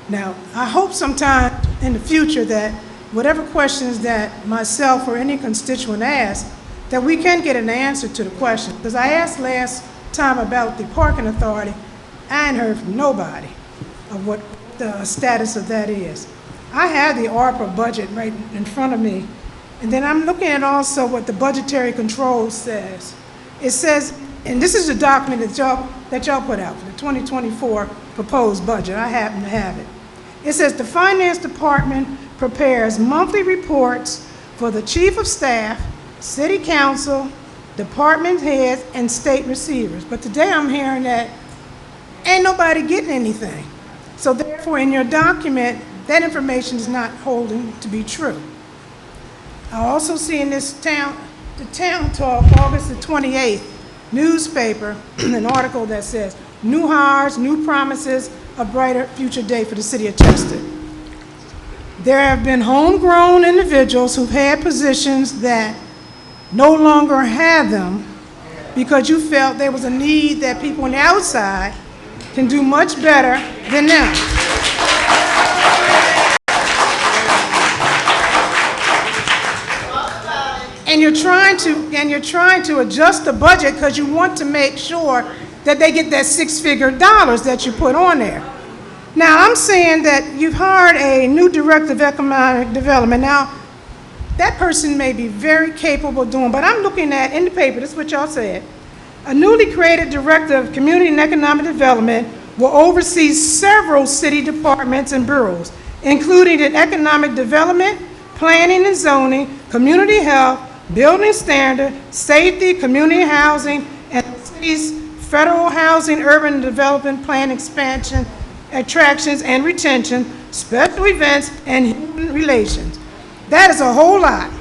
Now, I hope sometime in the future that whatever questions that myself or any constituent asks, that we can get an answer to the question. Because I asked last time about the parking authority, I ain't heard from nobody of what the status of that is. I have the ARPA budget right in front of me, and then I'm looking at also what the budgetary control says. It says, and this is the document that y'all put out for the 2024 proposed budget. I happen to have it. It says the finance department prepares monthly reports for the chief of staff, city council, department heads, and state receivers. But today I'm hearing that ain't nobody getting anything. So therefore, in your document, that information is not holding to be true. I also see in this the Town Talk, August the 28th newspaper, an article that says, new hires, new promises, a brighter future day for the city of Chester. There have been homegrown individuals who've had positions that no longer have them because you felt there was a need that people on the outside can do much better than them. And you're trying to adjust the budget because you want to make sure that they get that $6-figure dollars that you put on there. Now, I'm saying that you've hired a new director of economic development. Now, that person may be very capable of doing, but I'm looking at, in the paper, this is what y'all said, A newly created Director of Community and Economic Development will oversee several city departments and bureaus, including in economic development, planning and zoning, community health, building standard, safety, community housing, and the city's federal housing, urban development plan expansion, attractions and retention, special events, and human relations. That is a whole lot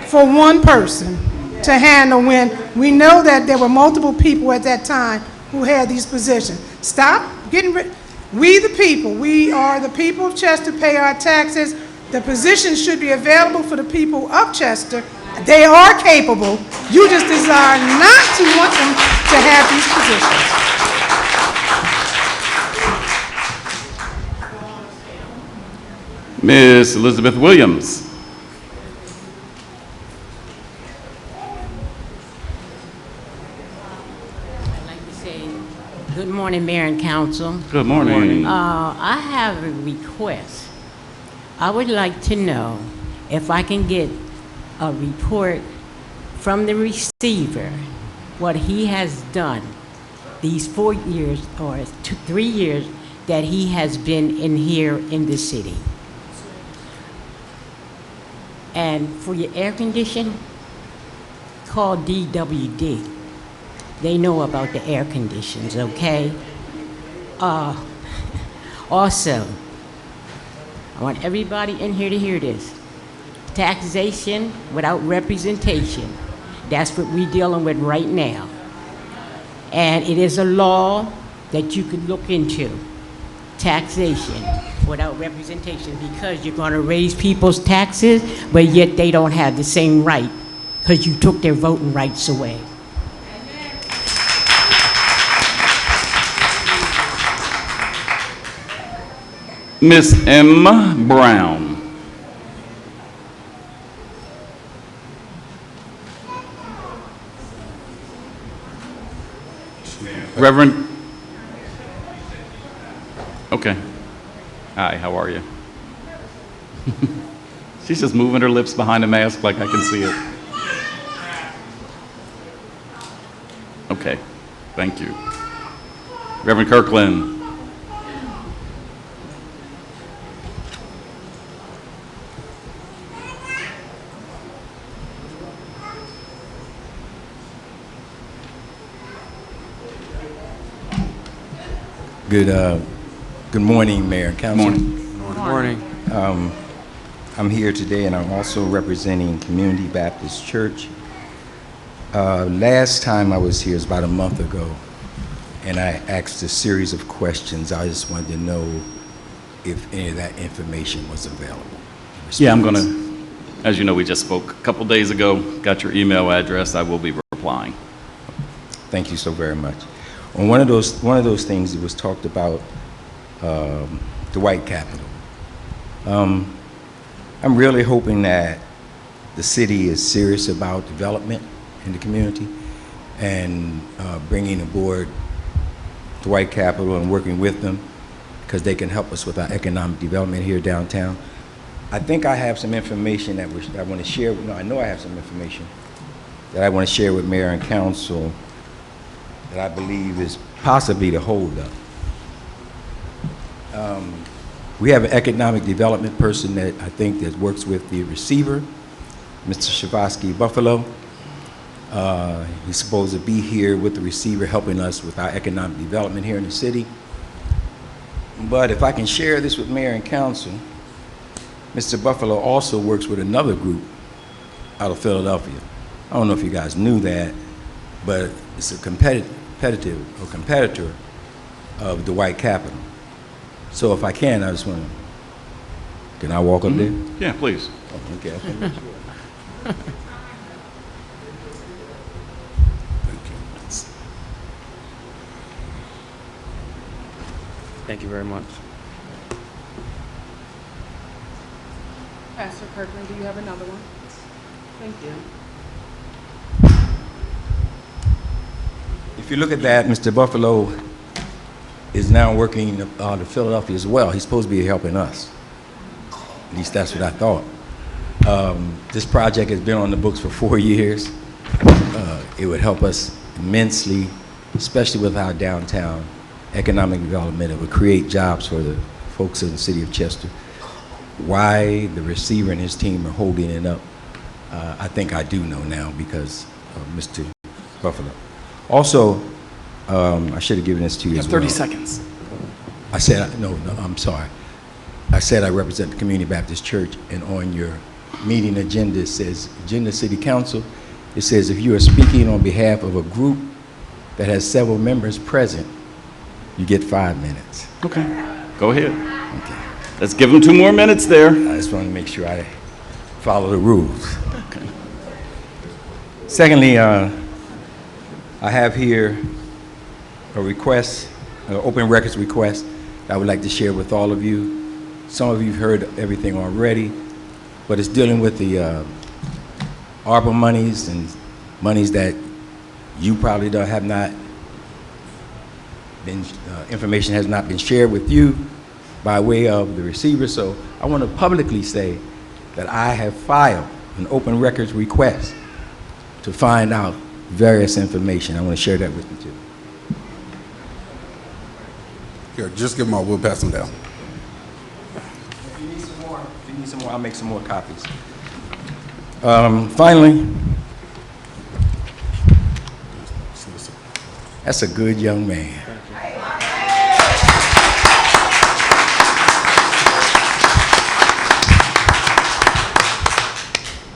for one person to handle when we know that there were multiple people at that time who had these positions. Stop getting rid. We the people, we are the people of Chester, pay our taxes. The positions should be available for the people of Chester. They are capable. You just desire not to want them to have these positions. Ms. Elizabeth Williams. I'd like to say good morning, Mayor and Council. Good morning. I have a request. I would like to know if I can get a report from the receiver, what he has done these 4 years or 3 years that he has been in here in the city. And for your air condition, call DWD. They know about the air conditions, okay? Also, I want everybody in here to hear this. Taxation without representation. That's what we're dealing with right now. And it is a law that you could look into. Taxation without representation, because you're going to raise people's taxes, but yet they don't have the same right because you took their voting rights away. Miss M. Brown. Reverend. Okay. Hi, how are you? She's just moving her lips behind a mask like I can see it. Okay, thank you. Reverend Kirkland. Good morning, Mayor and Council. Good morning. I'm here today, and I'm also representing Community Baptist Church. Last time I was here was about a month ago, and I asked a series of questions. I just wanted to know if any of that information was available. Yeah, I'm going to, as you know, we just spoke a couple days ago, got your email address. I will be replying. Thank you so very much. On one of those things, it was talked about the White Capitol. I'm really hoping that the city is serious about development in the community and bringing aboard the White Capitol and working with them, because they can help us with our economic development here downtown. I think I have some information that I want to share. No, I know I have some information that I want to share with Mayor and Council that I believe is possibly the holdup. We have an economic development person that I think that works with the receiver, Mr. Shavosky Buffalo. He's supposed to be here with the receiver helping us with our economic development here in the city. But if I can share this with Mayor and Council, Mr. Buffalo also works with another group out of Philadelphia. I don't know if you guys knew that, but it's a competitor of the White Capitol. So if I can, I just want to, can I walk up there? Yeah, please. Oh, okay. Thank you very much. Pastor Kirkland, do you have another one? Thank you. If you look at that, Mr. Buffalo is now working out of Philadelphia as well. He's supposed to be helping us. At least that's what I thought. This project has been on the books for 4 years. It would help us immensely, especially with our downtown economic development. It would create jobs for the folks in the city of Chester. Why the receiver and his team are holding it up, I think I do know now because of Mr. Buffalo. Also, I should have given this to you as well. 30 seconds. I said, no, I'm sorry. I said I represent the Community Baptist Church, and on your meeting agenda, it says, Agenda City Council, it says if you are speaking on behalf of a group that has several members present, you get 5 minutes. Okay. Go ahead. Okay. Let's give them 2 more minutes there. I just want to make sure I follow the rules. Okay. Secondly, I have here a request, an open records request that I would like to share with all of you. Some of you have heard everything already, but it's dealing with the ARPA monies and monies that you probably have not been, information has not been shared with you by way of the receiver. So I want to publicly say that I have filed an open records request to find out various information. I want to share that with you too. Here, just give them all, we'll pass them down. If you need some more, I'll make some more copies. Finally, that's a good young man.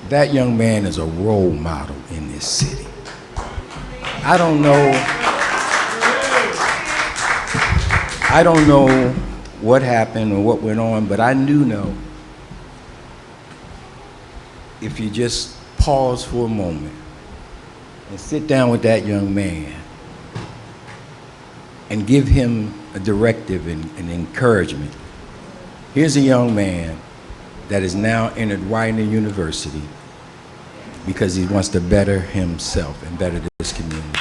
That young man is a role model in this city. I don't know what happened or what went on, but I do know if you just pause for a moment and sit down with that young man and give him a directive and encouragement. Here's a young man that is now entered Widener University because he wants to better himself and better this community.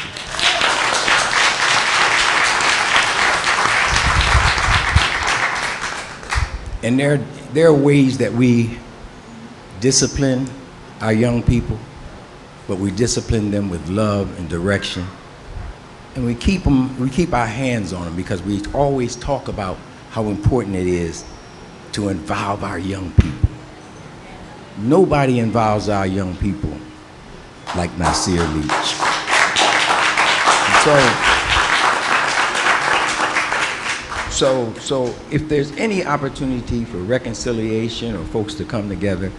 And there are ways that we discipline our young people, but we discipline them with love and direction. And we keep our hands on them because we always talk about how important it is to involve our young people. Nobody involves our young people like Nasir Leach. So if there's any opportunity for reconciliation or folks to come together,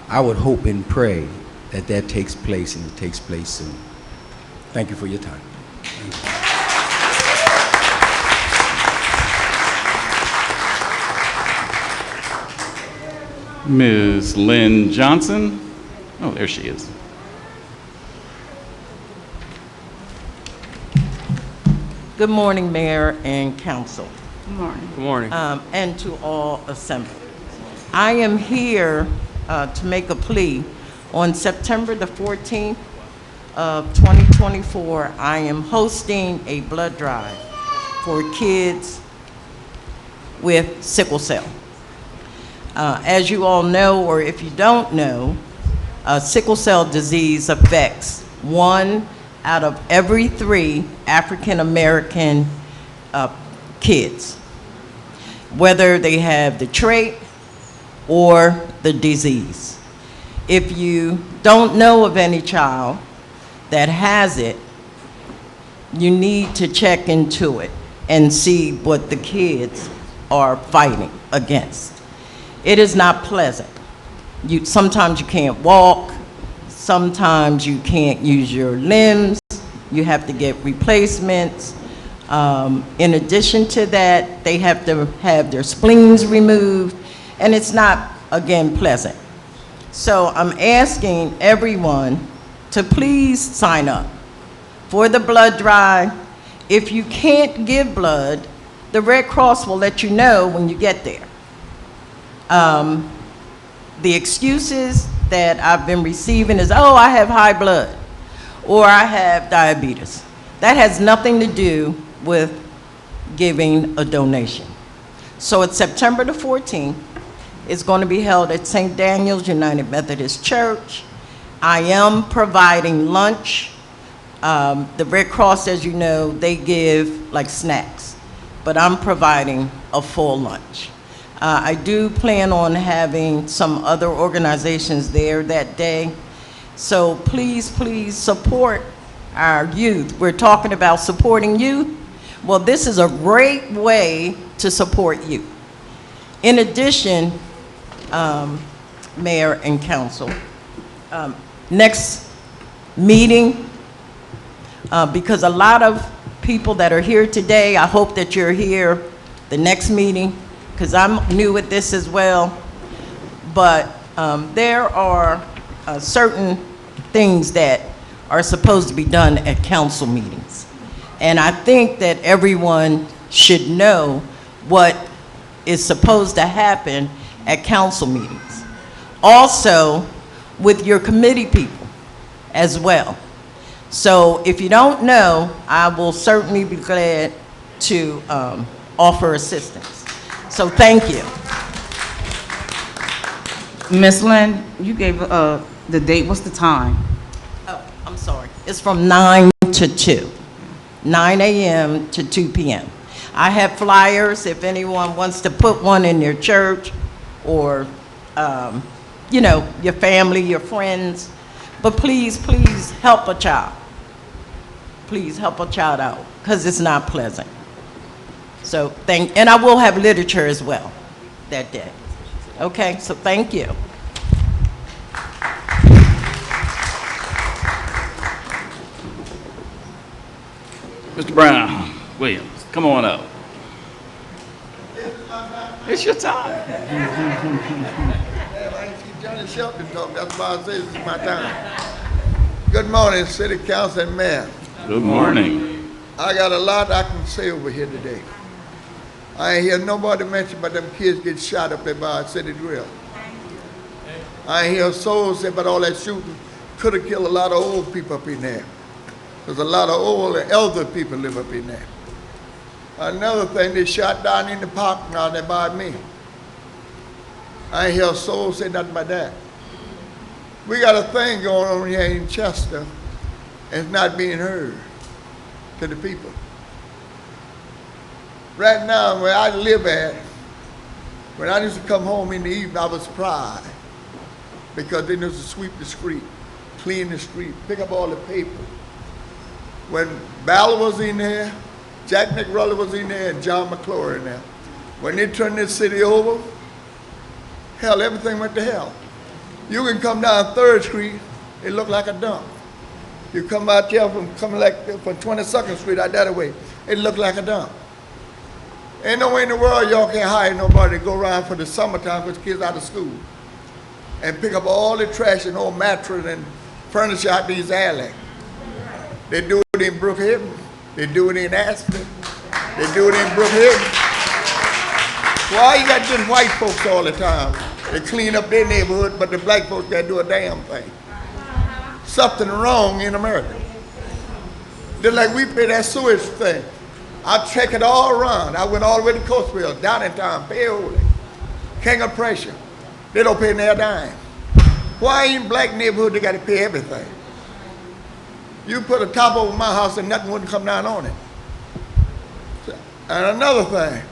I would hope and pray that that takes place, and it takes place soon. Thank you for your time. Ms. Lynn Johnson. Oh, there she is. Good morning, Mayor and Council. Good morning. Good morning. And to all assembled. I am here to make a plea. On September the 14th of 2024, I am hosting a blood drive for kids with sickle cell. As you all know, or if you don't know, sickle cell disease affects 1 out of every 3 African American kids, whether they have the trait or the disease. If you don't know of any child that has it, you need to check into it and see what the kids are fighting against. It is not pleasant. Sometimes you can't walk, sometimes you can't use your limbs, you have to get replacements. In addition to that, they have to have their spleens removed, and it's not, again, pleasant. So I'm asking everyone to please sign up for the blood drive. If you can't give blood, the Red Cross will let you know when you get there. The excuses that I've been receiving is, oh, I have high blood, or I have diabetes. That has nothing to do with giving a donation. So it's September the 14th. It's going to be held at St. Daniel's United Methodist Church. I am providing lunch The Red Cross, as you know, they give like snacks, but I'm providing a full lunch. I do plan on having some other organizations there that day. So please, please support our youth. We're talking about supporting youth. Well, this is a great way to support youth. In addition, Mayor and Council, next meeting, because a lot of people that are here today, I hope that you're here the next meeting, because I'm new at this as well. But there are certain things that are supposed to be done at council meetings. And I think that everyone should know what is supposed to happen at council meetings. Also, with your committee people as well. So if you don't know, I will certainly be glad to offer assistance. So thank you. Ms. Lynn, you gave the date. What's the time? Oh, I'm sorry. It's from 9 to 2. 9 a.m. to 2 p.m. I have flyers if anyone wants to put one in their church or, you know, your family, your friends. But please, please help a child. Please help a child out, because it's not pleasant. So and I will have literature as well that day. Okay, so thank you. Mr. Brown Williams, come on up. It's your time. I ain't see Johnny Shelton talk. That's why I say this is my time. Good morning, City Council and Mayor. Good morning. I got a lot I can say over here today. I ain't hear nobody mention about them kids get shot up there by a city grill. I ain't hear a soul say about all that shooting could have killed a lot of old people up in there. There's a lot of old and elder people live up in there. Another thing, they shot down in the park now there by me. I ain't hear a soul say nothing about that. We got a thing going on here in Chester, and it's not being heard to the people. Right now, where I live at, when I used to come home in the evening, I was proud because they used to sweep the street, clean the street, pick up all the paper. When Ballard was in there, Jack McRully was in there, and John McClure in there. When they turned this city over, hell, everything went to hell. You can come down 3rd Street, it looked like a dump. You come out here from 22nd Street out that way, it looked like a dump. Ain't no way in the world y'all can't hire nobody to go around for the summertime with kids out of school and pick up all the trash and old mattress and furniture out these alleys. They do it in Brookhaven. They do it in Aspen. They do it in Brookhaven. Why you got just white folks all the time? They clean up their neighborhood, but the black folks got to do a damn thing. Something wrong in America. Just like we pay that sewage thing. I check it all around. I went all the way to Coastville, down in town, Paoli, King of Prussia. They don't pay near a dime. Why in black neighborhood they got to pay everything? You put a top over my house and nothing wouldn't come down on it. And another thing,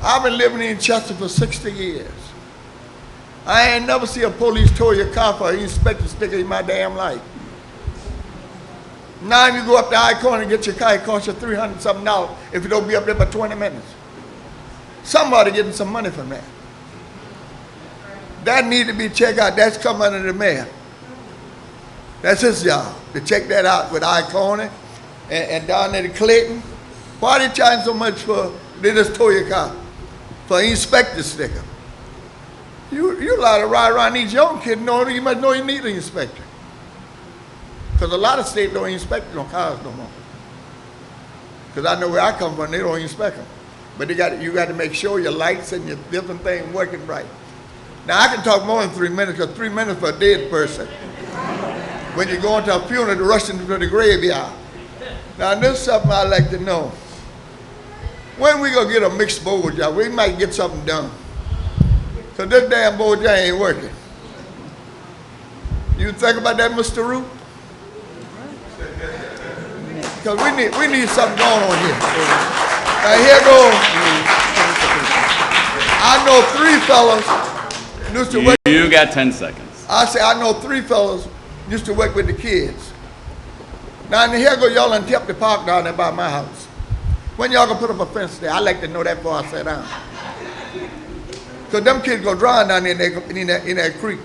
I've been living in Chester for 60 years. I ain't never see a police tow your car for an inspection sticker in my damn life. Now you go up to I-Corner and get your car, it costs you $300-something if you don't be up there for 20 minutes. Somebody getting some money from that. That need to be checked out. That's come under the mayor. That's his job, to check that out with I-Corner and down there to Clayton. Why are they charging so much for, they just tow your car for an inspector sticker? You allowed to ride around these young kids, you must know you need an inspector. Because a lot of states don't inspect no cars no more. Because I know where I come from, they don't inspect them. But you got to make sure your lights and your different things working right. Now I can talk more than 3 minutes, because 3 minutes for a dead person. When you go into a funeral, to rush into the graveyard. Now this is something I'd like to know. When we gonna get a mixed board job? We might get something done. Because this damn board job ain't working. You think about that, Mr. Root? because we need something going on here. Now here goes. I know 3 fellas used to work. You got 10 seconds. I say I know 3 fellas used to work with the kids. Now here go y'all and kept the park down there by my house. When y'all gonna put up a fence there? I like to know that before I sit down. Cause them kids go drown down there in that creek.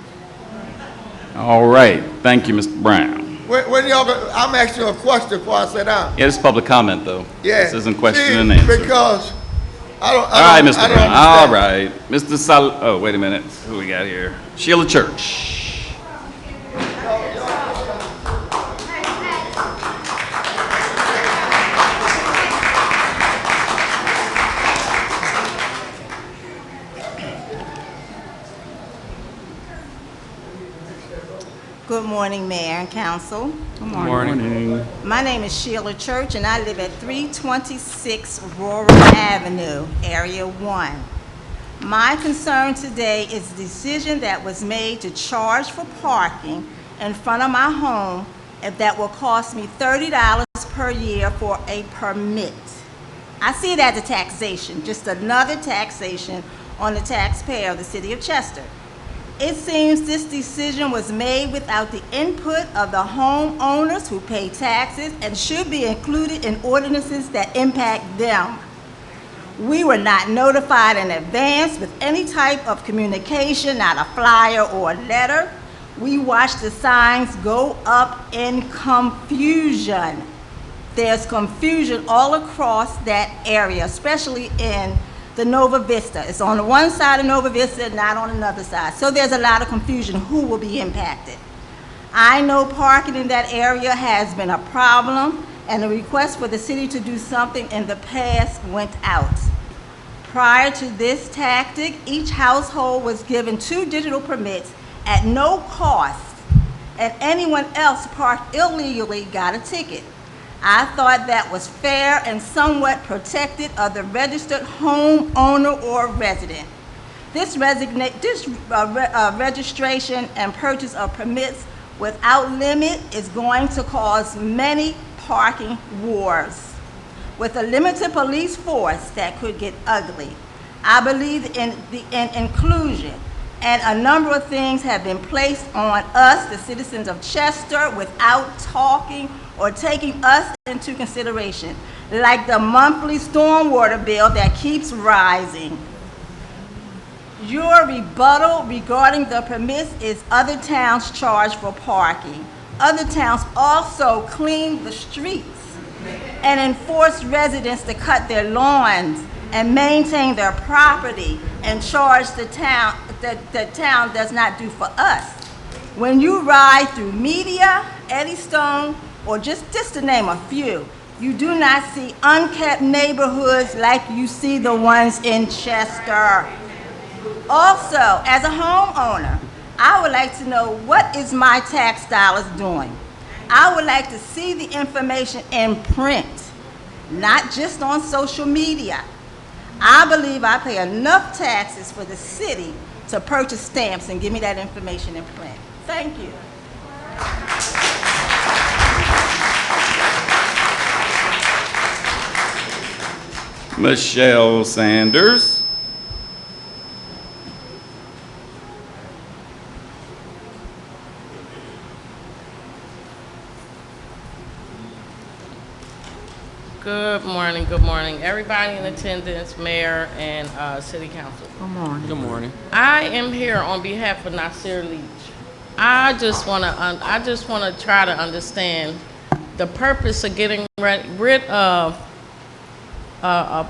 All right. Thank you, Mr. Brown. When y'all go, I'm asking you a question before I sit down. Yeah, this is public comment, though. Yeah. This isn't question See, and answer. Because All right, Mr. I don't Brown. All understand. right. Mr. Oh, wait a minute. Who we got here? Sheila Church. Good morning, Mayor and Council. Good morning. My name is Sheila Church, and I live at 326 Rural Avenue, Area 1. My concern today is the decision that was made to charge for parking in front of my home if that will cost me $30 per year for a permit. I see it as a taxation, just another taxation on the taxpayer of the City of Chester. It seems this decision was made without the input of the homeowners who pay taxes and should be included in ordinances that impact them. We were not notified in advance with any type of communication, not a flyer or a letter. We watched the signs go up in confusion. There's confusion all across that area, especially in the Nova Vista. It's on the one side of Nova Vista, not on another side. So there's a lot of confusion who will be impacted. I know parking in that area has been a problem, and a request for the city to do something in the past went out. Prior to this tactic, each household was given 2 digital permits at no cost, and anyone else parked illegally got a ticket. I thought that was fair and somewhat protected of the registered homeowner or resident. This registration and purchase of permits without limit is going to cause many parking wars. With a limited police force, that could get ugly. I believe in inclusion, and a number of things have been placed on us, the citizens of Chester, without talking or taking us into consideration, like the monthly stormwater bill that keeps rising. Your rebuttal regarding the permits is other towns charge for parking. Other towns also clean the streets and enforce residents to cut their lawns and maintain their property and charge the town that the town does not do for us. When you ride through Media, Eddystone, or just to name a few, you do not see unkept neighborhoods like you see the ones in Chester. Also, as a homeowner, I would like to know what is my tax dollars doing. I would like to see the information in print, not just on social media. I believe I pay enough taxes for the city to purchase stamps and give me that information in print. Thank you. Michelle Sanders. Good morning. Everybody in attendance, Mayor and City Council. Good morning. Good morning. I am here on behalf of Nasir Leach. I just want to try to understand the purpose of getting rid of a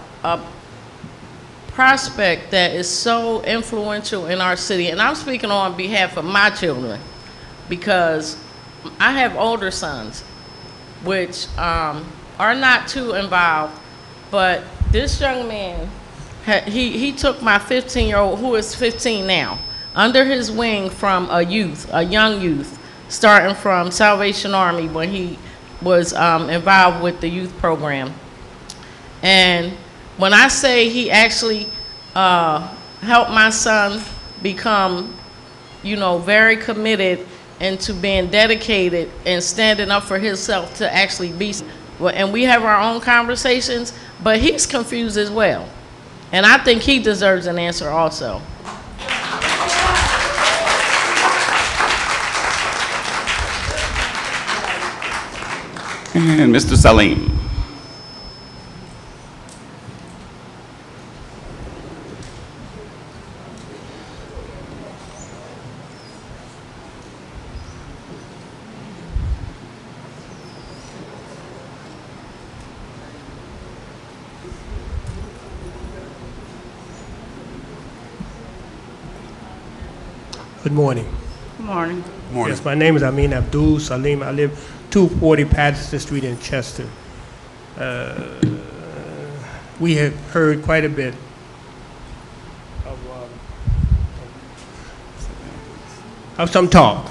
prospect that is so influential in our city. And I'm speaking on behalf of my children because I have older sons, which are not too involved, but this young man, he took my 15-year-old, who is 15 now, under his wing from a young youth, starting from Salvation Army when he was involved with the youth program. And when I say he actually helped my son become, very committed into being dedicated and standing up for himself to actually be Well, and we have our own conversations, but he's confused as well. And I think he deserves an answer also. And Mr. Salim. Good morning. Good morning. Yes, my name is Amin Abdul Salim. I live 240 Patterson Street in Chester. We have heard quite a bit of some talk.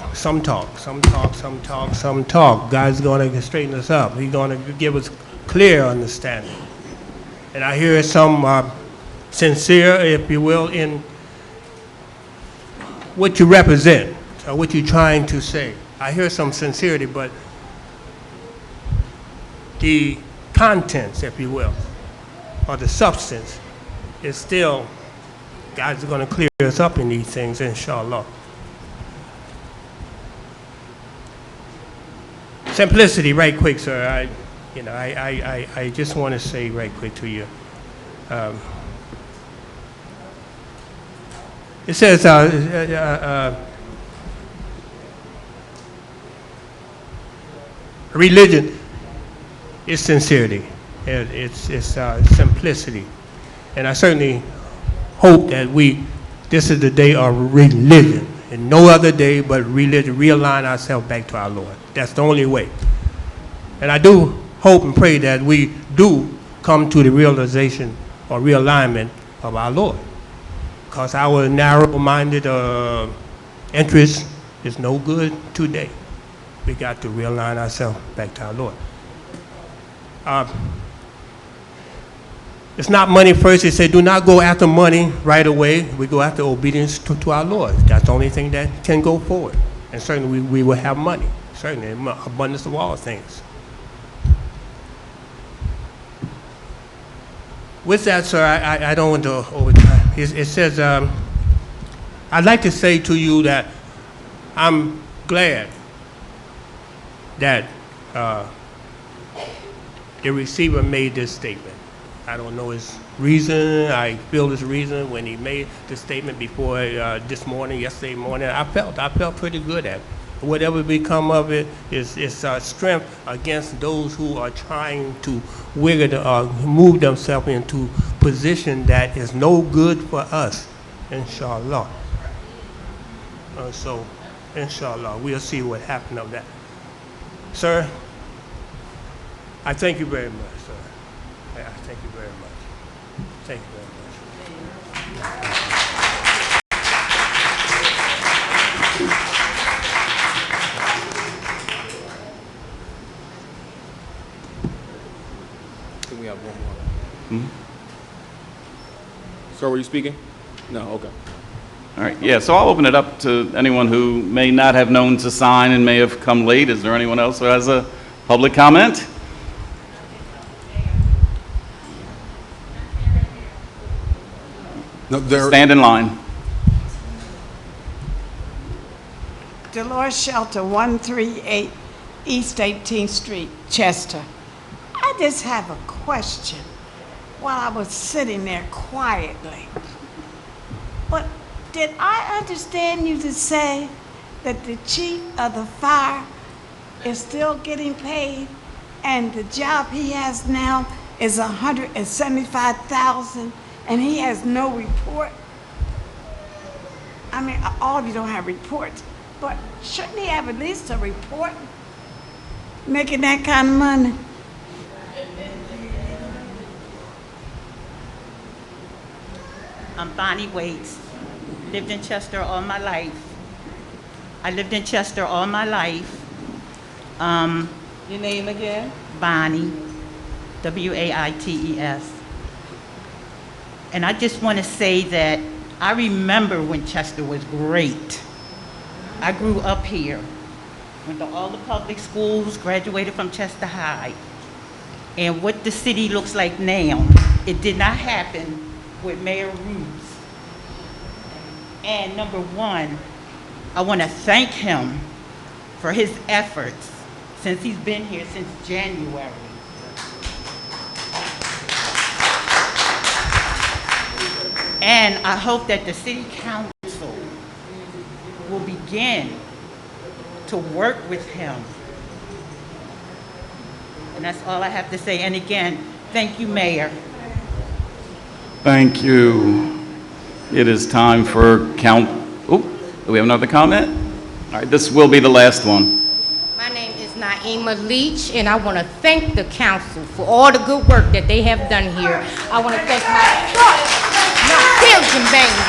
God's going to straighten us up. He's going to give us clear understanding. And I hear some sincere, if you will, in what you represent, or what you're trying to say. I hear some sincerity, but the contents, if you will, or the substance, is still, God's going to clear us up in these things, inshallah. Simplicity, right quick, sir. I just want to say right quick to you. It says, religion is sincerity. It's simplicity. And I certainly hope that this is the day of religion, and no other day but religion, realign ourselves back to our Lord. That's the only way. And I do hope and pray that we do come to the realization or realignment of our Lord. Because our narrow-minded interest is no good today. We got to realign ourselves back to our Lord. It's not money first. They say do not go after money right away. We go after obedience to our Lord. That's the only thing that can go forward. And certainly we will have money. Certainly, abundance of all things. With that, sir, I don't want to overtime. It says, I'd like to say to you that I'm glad that the receiver made this statement. I don't know his reason. I feel his reason when he made the statement before yesterday morning. I felt pretty good at it. Whatever become of it is strength against those who are trying to move themselves into position that is no good for us, inshallah. So, inshallah, we'll see what happens of that. Sir, I thank you very much, sir. I thank you very much. Thank you very much. Can we have one more? Sir, were you speaking? No, okay. All right, yeah, so I'll open it up to anyone who may not have known to sign and may have come late. Is there anyone else who has a public comment? No, stand in line. Dolores Shelter, 138 East 18th Street, Chester. I just have a question while I was sitting there quietly. But did I understand you to say that the chief of the fire is still getting paid and the job he has now is $175,000 and he has no report? I mean, all of you don't have reports, but shouldn't he have at least a report making that kind of money? I'm Bonnie Waits. Lived in Chester all my life. I lived in Chester all my life. Your name again? Bonnie, W-A-I-T-E-S. And I just want to say that I remember when Chester was great. I grew up here. Went to all the public schools, graduated from Chester High. and what the city looks like now. It did not happen with Mayor Rubes. And number one, I want to thank him for his efforts since he's been here since January. And I hope that the city council will begin to work with him. And that's all I have to say. And again, thank you, Mayor. Thank you. It is time for do we have another comment? All right, this will be the last one. My name is Naima Leach, and I want to thank the council for all the good work that they have done here. I want to thank my children, baby,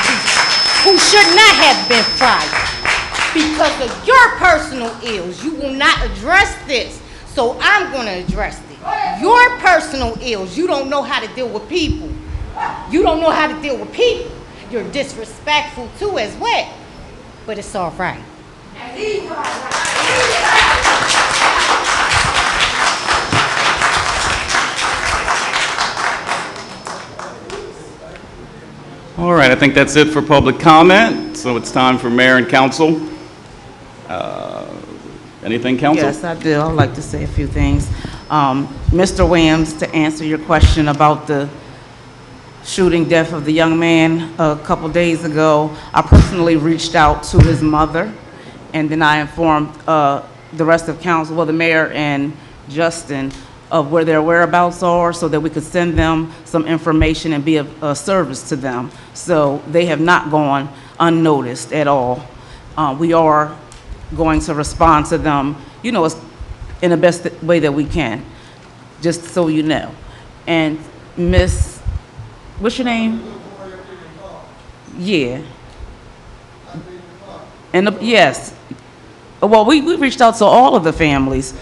who should not have been fired. Because of your personal ills, you will not address this. So I'm going to address it. Your personal ills, you don't know how to deal with people. You don't know how to deal with people. You're disrespectful too as well. But it's all right. All right, I think that's it for public comment. So it's time for mayor and council. Anything, council? Yes, I do. I'd like to say a few things. Mr. Williams, to answer your question about the shooting death of the young man a couple days ago, I personally reached out to his mother, and then I informed the rest of council, well, the mayor and Justin, of where their whereabouts are so that we could send them some information and be of service to them. So they have not gone unnoticed at all. We are going to respond to them, you know, in the best way that we can, just so you know. And Miss, what's your name? Yeah. And yes. Well, we reached out to all of the families.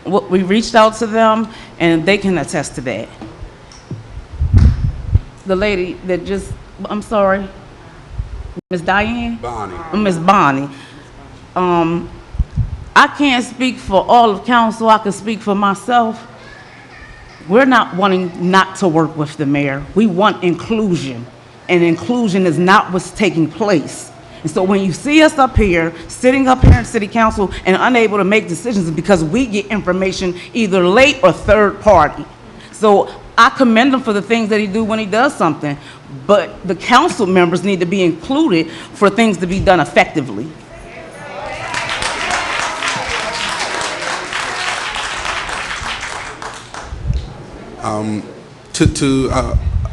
We reached out to them, and they can attest to that. The lady that just, I'm sorry, Miss Diane? Bonnie. Miss Bonnie. I can't speak for all of council, I can speak for myself. We're not wanting not to work with the mayor. We want inclusion, and inclusion is not what's taking place. And so when you see us up here, sitting up here in city council and unable to make decisions, is because we get information either late or third party. So I commend him for the things that he do when he does something, but the council members need to be included for things to be done effectively.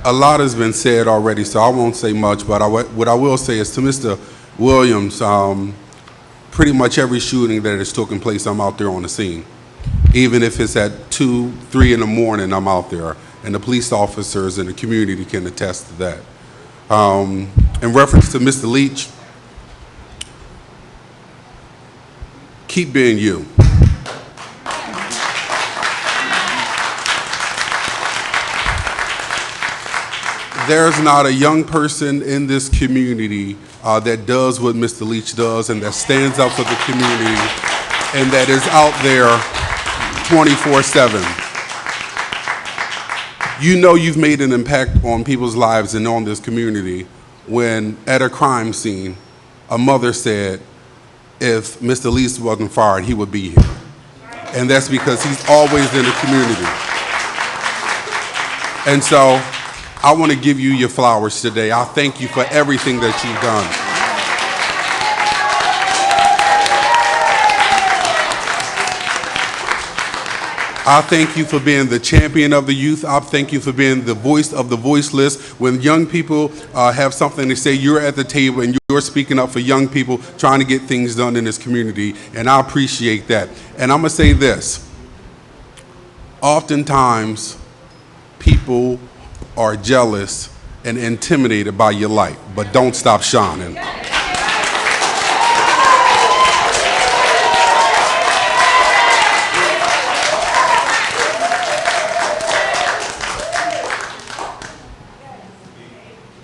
A lot has been said already, so I won't say much, but what I will say is to Mr. Williams, pretty much every shooting that has taken place, I'm out there on the scene. Even if it's at 2, 3 in the morning, I'm out there, and the police officers in the community can attest to that. In reference to Mr. Leach, keep being you. There's not a young person in this community that does what Mr. Leach does and that stands up for the community and that is out there 24/7. You know you've made an impact on people's lives and on this community when at a crime scene, a mother said, if Mr. Leach wasn't fired, he would be here. And that's because he's always in the community. And so, I want to give you your flowers today. I thank you for everything that you've done. I thank you for being the champion of the youth. I thank you for being the voice of the voiceless. When young people have something to say, you're at the table and you're speaking up for young people trying to get things done in this community, and I appreciate that. And I'm going to say this. Oftentimes, people are jealous and intimidated by your light, but don't stop shining.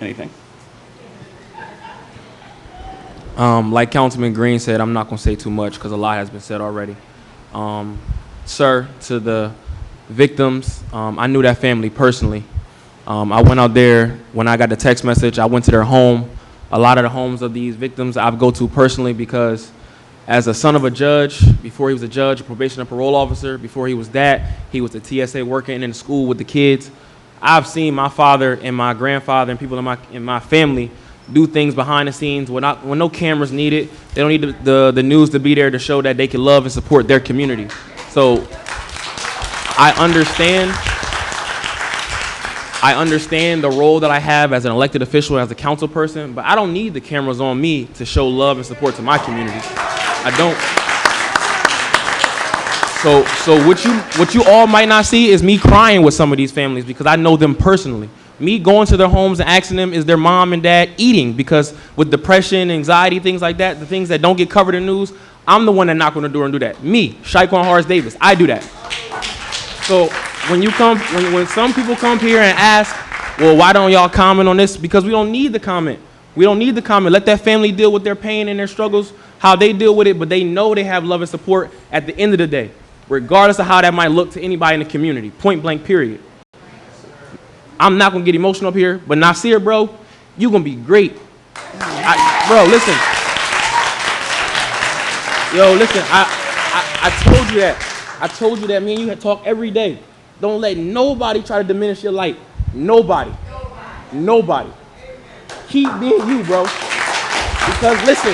Anything? Like Councilman Green said, I'm not going to say too much because a lot has been said already. Sir, to the victims. I knew that family personally. I went out there when I got the text message. I went to their home. A lot of the homes of these victims I go to personally because as a son of a judge, before he was a judge, a probation and parole officer, before he was that, he was a TSA working in the school with the kids. I've seen my father and my grandfather and people in my family do things behind the scenes when no cameras needed. They don't need the news to be there to show that they can love and support their community. So I understand the role that I have as an elected official, as a council person, but I don't need the cameras on me to show love and support to my community. I don't. So what you all might not see is me crying with some of these families because I know them personally. Me going to their homes and asking them, is their mom and dad eating? Because with depression, anxiety, things like that, the things that don't get covered in the news, I'm the one that knock on the door and do that. Me, Shaquan Harris Davis, I do that. So when some people come here and ask, well, why don't y'all comment on this? Because we don't need the comment. We don't need the comment. Let that family deal with their pain and their struggles, how they deal with it, but they know they have love and support at the end of the day, regardless of how that might look to anybody in the community, point blank, period. I'm not gonna get emotional up here, but Nasir, bro, you gonna be great. Bro, listen. Yo, listen, I told you that. I told you that me and you had talked every day. Don't let nobody try to diminish your light. Nobody. Keep being you, bro. Because listen,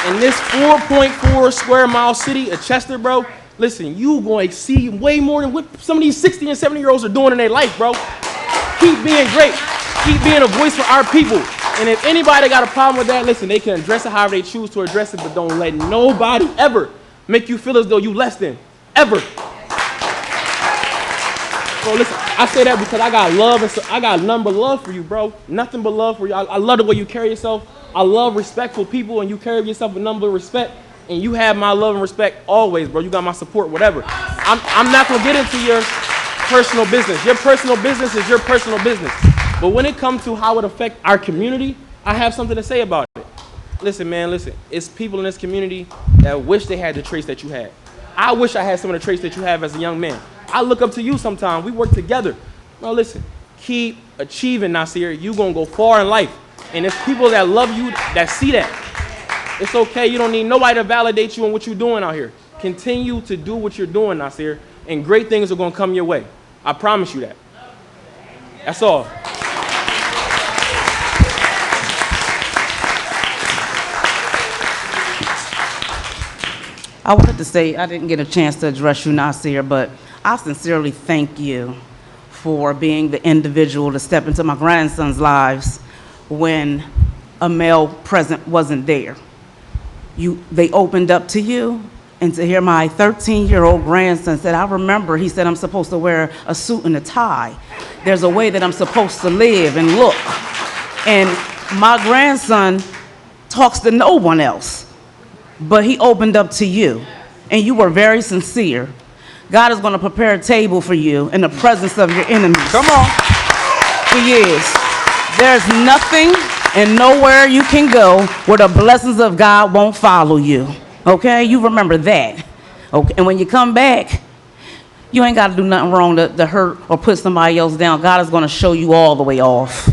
in this 4.4 square mile city of Chester, bro, listen, you going to see way more than what some of these 60 and 70-year-olds are doing in their life, bro. Keep being great. Keep being a voice for our people. And if anybody got a problem with that, listen, they can address it however they choose to address it, but don't let nobody ever make you feel as though you less than. Ever. Bro, listen, I say that because I got love, and I got nothing but love for you, bro. Nothing but love for you. I love the way you carry yourself. I love respectful people, and you carry yourself with nothing but respect. And you have my love and respect always, bro. You got my support, whatever. I'm not going to get into your personal business. Your personal business is your personal business. But when it comes to how it affects our community, I have something to say about it. Listen, man, listen. It's people in this community that wish they had the traits that you had. I wish I had some of the traits that you have as a young man. I look up to you sometimes. We work together. Now, listen. Keep achieving, Nasir. You're going to go far in life. And it's people that love you that see that. It's okay. You don't need nobody to validate you on what you're doing out here. Continue to do what you're doing, Nasir, and great things are going to come your way. I promise you that. That's all. I wanted to say, I didn't get a chance to address you, Nasir, but I sincerely thank you for being the individual to step into my grandson's lives when a male present wasn't there. They opened up to you, and to hear my 13-year-old grandson said, I remember, he said, I'm supposed to wear a suit and a tie. There's a way that I'm supposed to live and look. And my grandson talks to no one else, but he opened up to you, and you were very sincere. God is going to prepare a table for you in the presence of your enemies. Come on. He is. There's nothing and nowhere you can go where the blessings of God won't follow you. Okay? You remember that. Okay? And when you come back, you ain't got to do nothing wrong to hurt or put somebody else down. God is going to show you all the way off.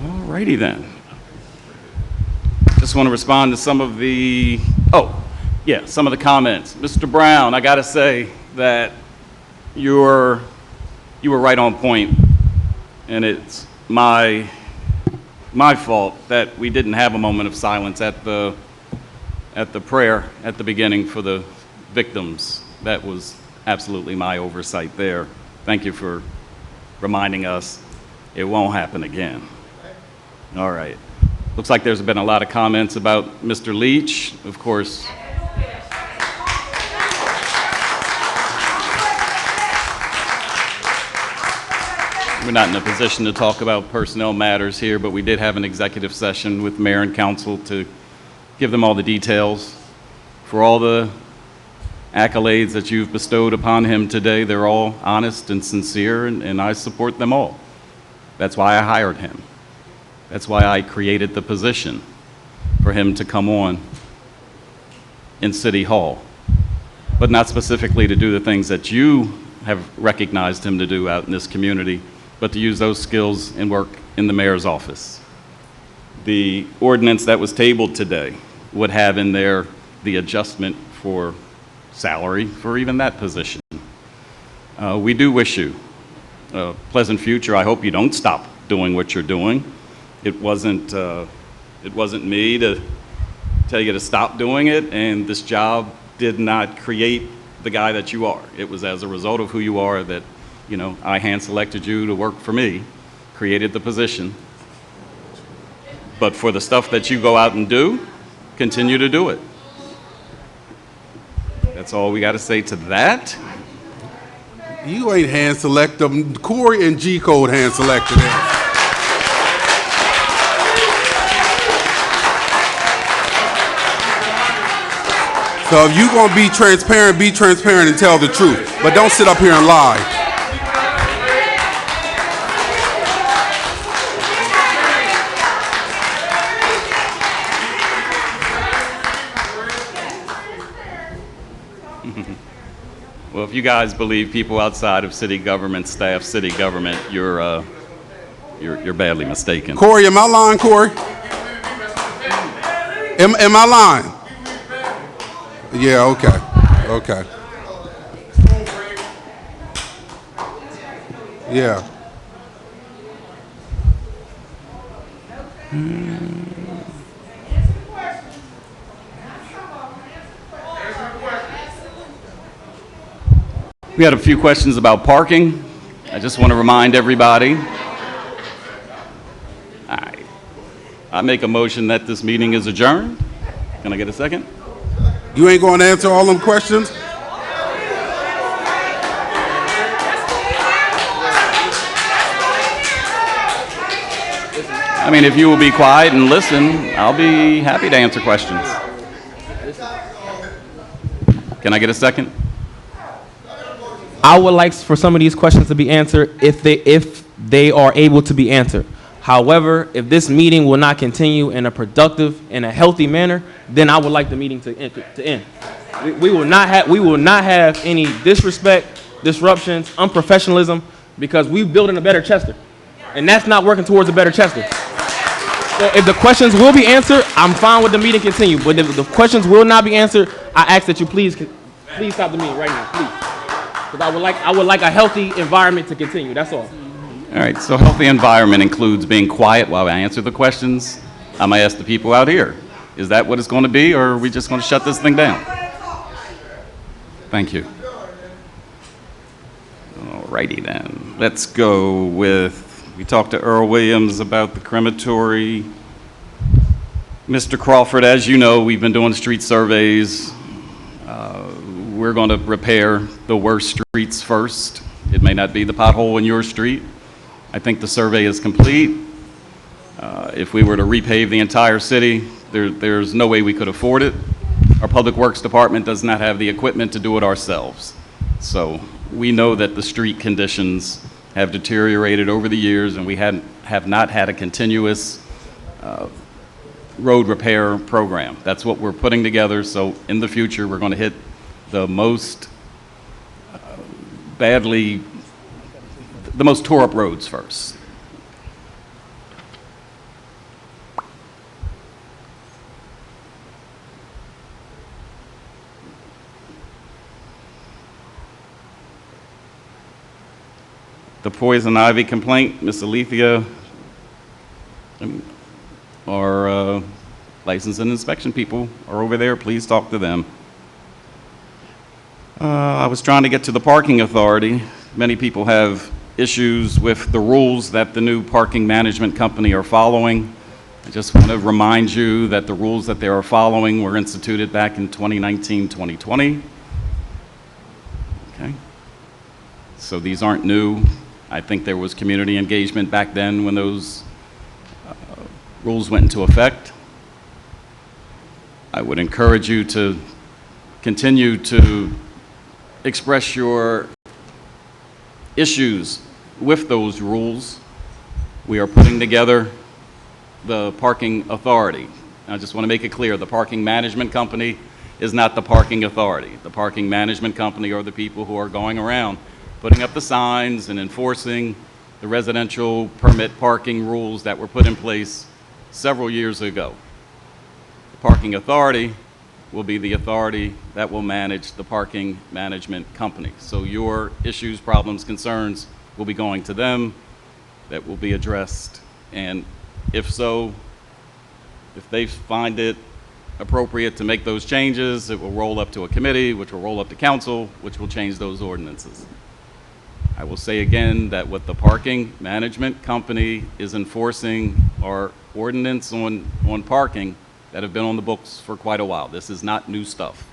Alrighty then. Just want to respond to some of the, some of the comments. Mr. Brown, I gotta say that you were right on point, and it's my fault that we didn't have a moment of silence at the prayer at the beginning for the victims. That was absolutely my oversight there. Thank you for reminding us it won't happen again. All right. Looks like there's been a lot of comments about Mr. Leach. Of course, we're not in a position to talk about personnel matters here, but we did have an executive session with mayor and council to give them all the details. For all the accolades that you've bestowed upon him today, they're all honest and sincere, and I support them all. That's why I hired him. That's why I created the position for him to come on in City Hall, but not specifically to do the things that you have recognized him to do out in this community, but to use those skills and work in the mayor's office. The ordinance that was tabled today would have in there the adjustment for salary for even that position. We do wish you a pleasant future. I hope you don't stop doing what you're doing. It wasn't me to tell you to stop doing it, and this job did not create the guy that you are. It was as a result of who you are that, you know, I hand-selected you to work for me, created the position. But for the stuff that you go out and do, continue to do it. That's all we got to say to that. You ain't hand-select them. Corey and G-Code hand-selected him. So if you're going to be transparent and tell the truth. But don't sit up here and lie. Well, if you guys believe people outside of city government, staff city government, you're badly mistaken. Corey, am I lying, Corey? Am I lying? Yeah, okay. Okay. Yeah. We had a few questions about parking. I just want to remind everybody. I make a motion that this meeting is adjourned. Can I get a second? You ain't going to answer all them questions? I mean, if you will be quiet and listen, I'll be happy to answer questions. Can I get a second? I would like for some of these questions to be answered if they are able to be answered. However, if this meeting will not continue in a productive and a healthy manner, then I would like the meeting to end. We will not have any disrespect, disruptions, unprofessionalism, because we're building a better Chester, and that's not working towards a better Chester. So if the questions will be answered, I'm fine with the meeting continue. But if the questions will not be answered, I ask that you please stop the meeting right now, please. Because I would like a healthy environment to continue. That's all. All right, so healthy environment includes being quiet while I answer the questions. I'm going to ask the people out here, is that what it's going to be, or are we just going to shut this thing down? Thank you. All righty then. Let's go with, we talked to Earl Williams about the crematory. Mr. Crawford, as you know, we've been doing street surveys. We're going to repair the worst streets first. It may not be the pothole in your street. I think the survey is complete. If we were to repave the entire city, there's no way we could afford it. Our Public Works Department does not have the equipment to do it ourselves. So we know that the street conditions have deteriorated over the years, and we have not had a continuous road repair program. That's what we're putting together. So in the future, we're going to hit the most the most tore up roads first. The poison ivy complaint, Ms. Alethea, our license and inspection people are over there. Please talk to them. I was trying to get to the parking authority. Many people have issues with the rules that the new parking management company are following. I just want to remind you that the rules that they are following were instituted back in 2019, 2020. Okay. So these aren't new. I think there was community engagement back then when those rules went into effect. I would encourage you to continue to express your issues with those rules. We are putting together the parking authority. I just want to make it clear, the parking management company is not the parking authority. The parking management company are the people who are going around putting up the signs and enforcing the residential permit parking rules that were put in place several years ago. The parking authority will be the authority that will manage the parking management company. So your issues, problems, concerns will be going to them, that will be addressed. And if so, if they find it appropriate to make those changes, it will roll up to a committee, which will roll up to council, which will change those ordinances. I will say again that what the parking management company is enforcing are ordinance on parking that have been on the books for quite a while. This is not new stuff.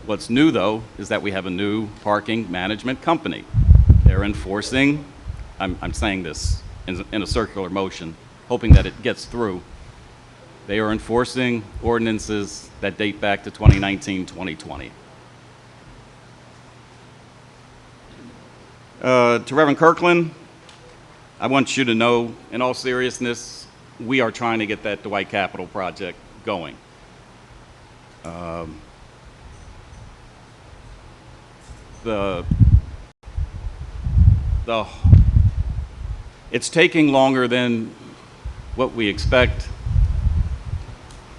What's new, though, is that we have a new parking management company. They're enforcing, I'm saying this in a circular motion, hoping that it gets through. They are enforcing ordinances that date back to 2019, 2020. To Reverend Kirkland, I want you to know, in all seriousness, we are trying to get that Dwight Capital project going. It's taking longer than what we expect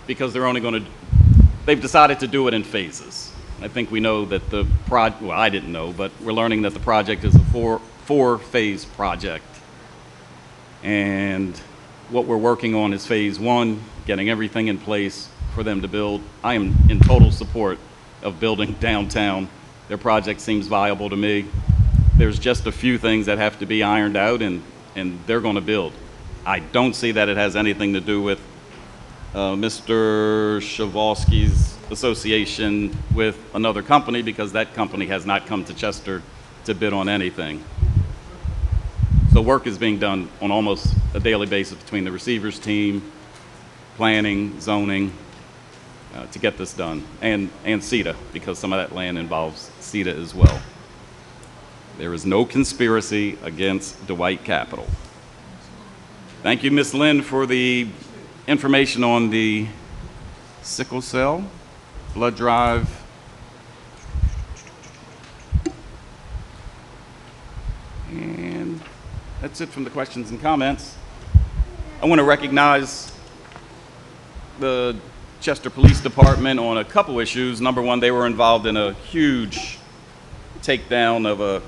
because they've decided to do it in phases. I think we know that well, I didn't know, but we're learning that the project is a four-phase project. And what we're working on is phase one, getting everything in place for them to build. I am in total support of building downtown. Their project seems viable to me. There's just a few things that have to be ironed out, and they're going to build. I don't see that it has anything to do with Mr. Shavalsky's association with another company, because that company has not come to Chester to bid on anything. So work is being done on almost a daily basis between the receiver's team, planning, zoning, to get this done, and CETA, because some of that land involves CETA as well. There is no conspiracy against Dwight Capital. Thank you, Ms. Lynn, for the information on the sickle cell blood drive. And that's it from the questions and comments. I want to recognize the Chester Police Department on a couple issues. Number one, they were involved in a huge takedown of a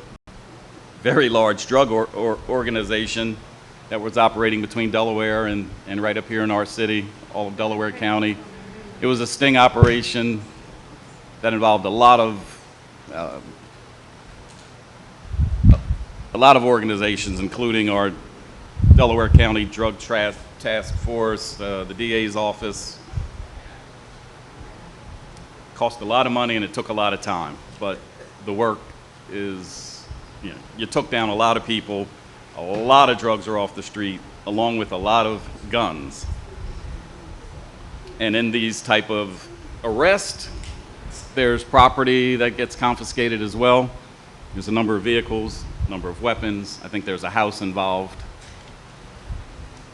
very large drug organization that was operating between Delaware and right up here in our city, all of Delaware County. It was a sting operation that involved a lot of organizations, including our Delaware County Drug Task Force, the DA's office. Cost a lot of money and it took a lot of time, but the work is, you took down a lot of people, a lot of drugs are off the street, along with a lot of guns. And in these type of arrests, there's property that gets confiscated as well. There's a number of vehicles, number of weapons. I think there's a house involved.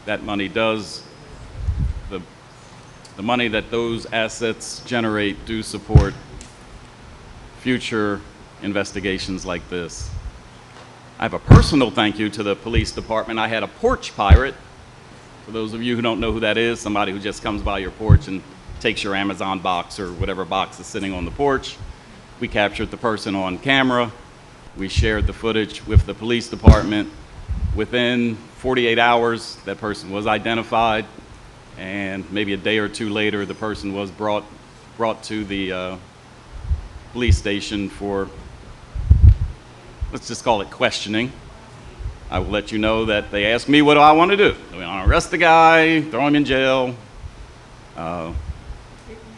That money does, the money that those assets generate do support future investigations like this. I have a personal thank you to the police department. I had a porch pirate. For those of you who don't know who that is, somebody who just comes by your porch and takes your Amazon box or whatever box is sitting on the porch. We captured the person on camera. We shared the footage with the police department. Within 48 hours, that person was identified, and maybe a day or two later, the person was brought to the police station for, let's just call it questioning. I will let you know that they asked me, what do I want to do? Do we want to arrest the guy, throw him in jail?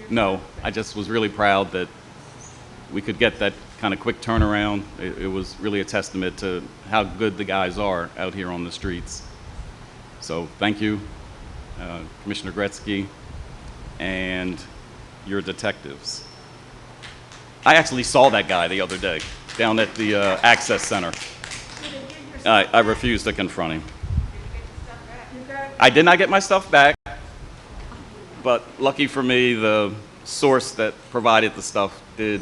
No, I just was really proud that we could get that kind of quick turnaround. It was really a testament to how good the guys are out here on the streets. So thank you, Commissioner Gretzky, and your detectives. I actually saw that guy the other day down at the Access Center. I refused to confront him. I did not get my stuff back. But lucky for me, the source that provided the stuff did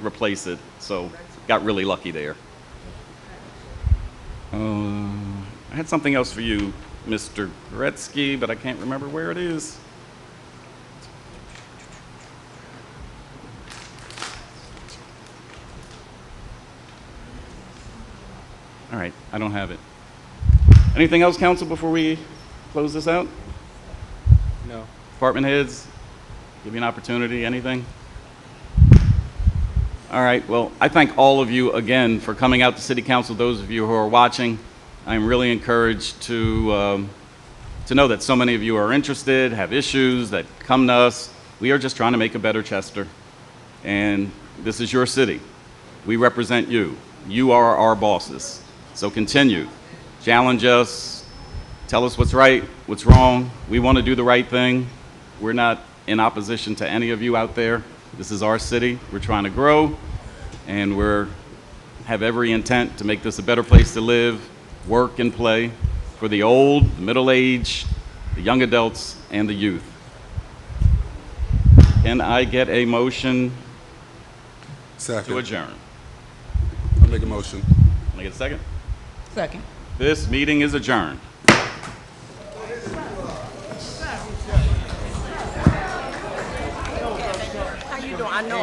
replace it, so got really lucky there. I had something else for you, Mr. Gretzky, but I can't remember where it is. All right, I don't have it. Anything else, council, before we close this out? No. Department heads, give you an opportunity, anything? All right, well, I thank all of you again for coming out to City Council. Those of you who are watching, I'm really encouraged to know that so many of you are interested, have issues, that come to us. We are just trying to make a better Chester, and this is your city. We represent you. You are our bosses. So continue, challenge us, tell us what's right, what's wrong. We want to do the right thing. We're not in opposition to any of you out there. This is our city. We're trying to grow, and have every intent to make this a better place to live, work, and play for the old, the middle-aged, the young adults, and the youth. Can I get a motion Second. to adjourn? I'll make a motion. Can I get a second? Second. This meeting is adjourned. How you doing? I know.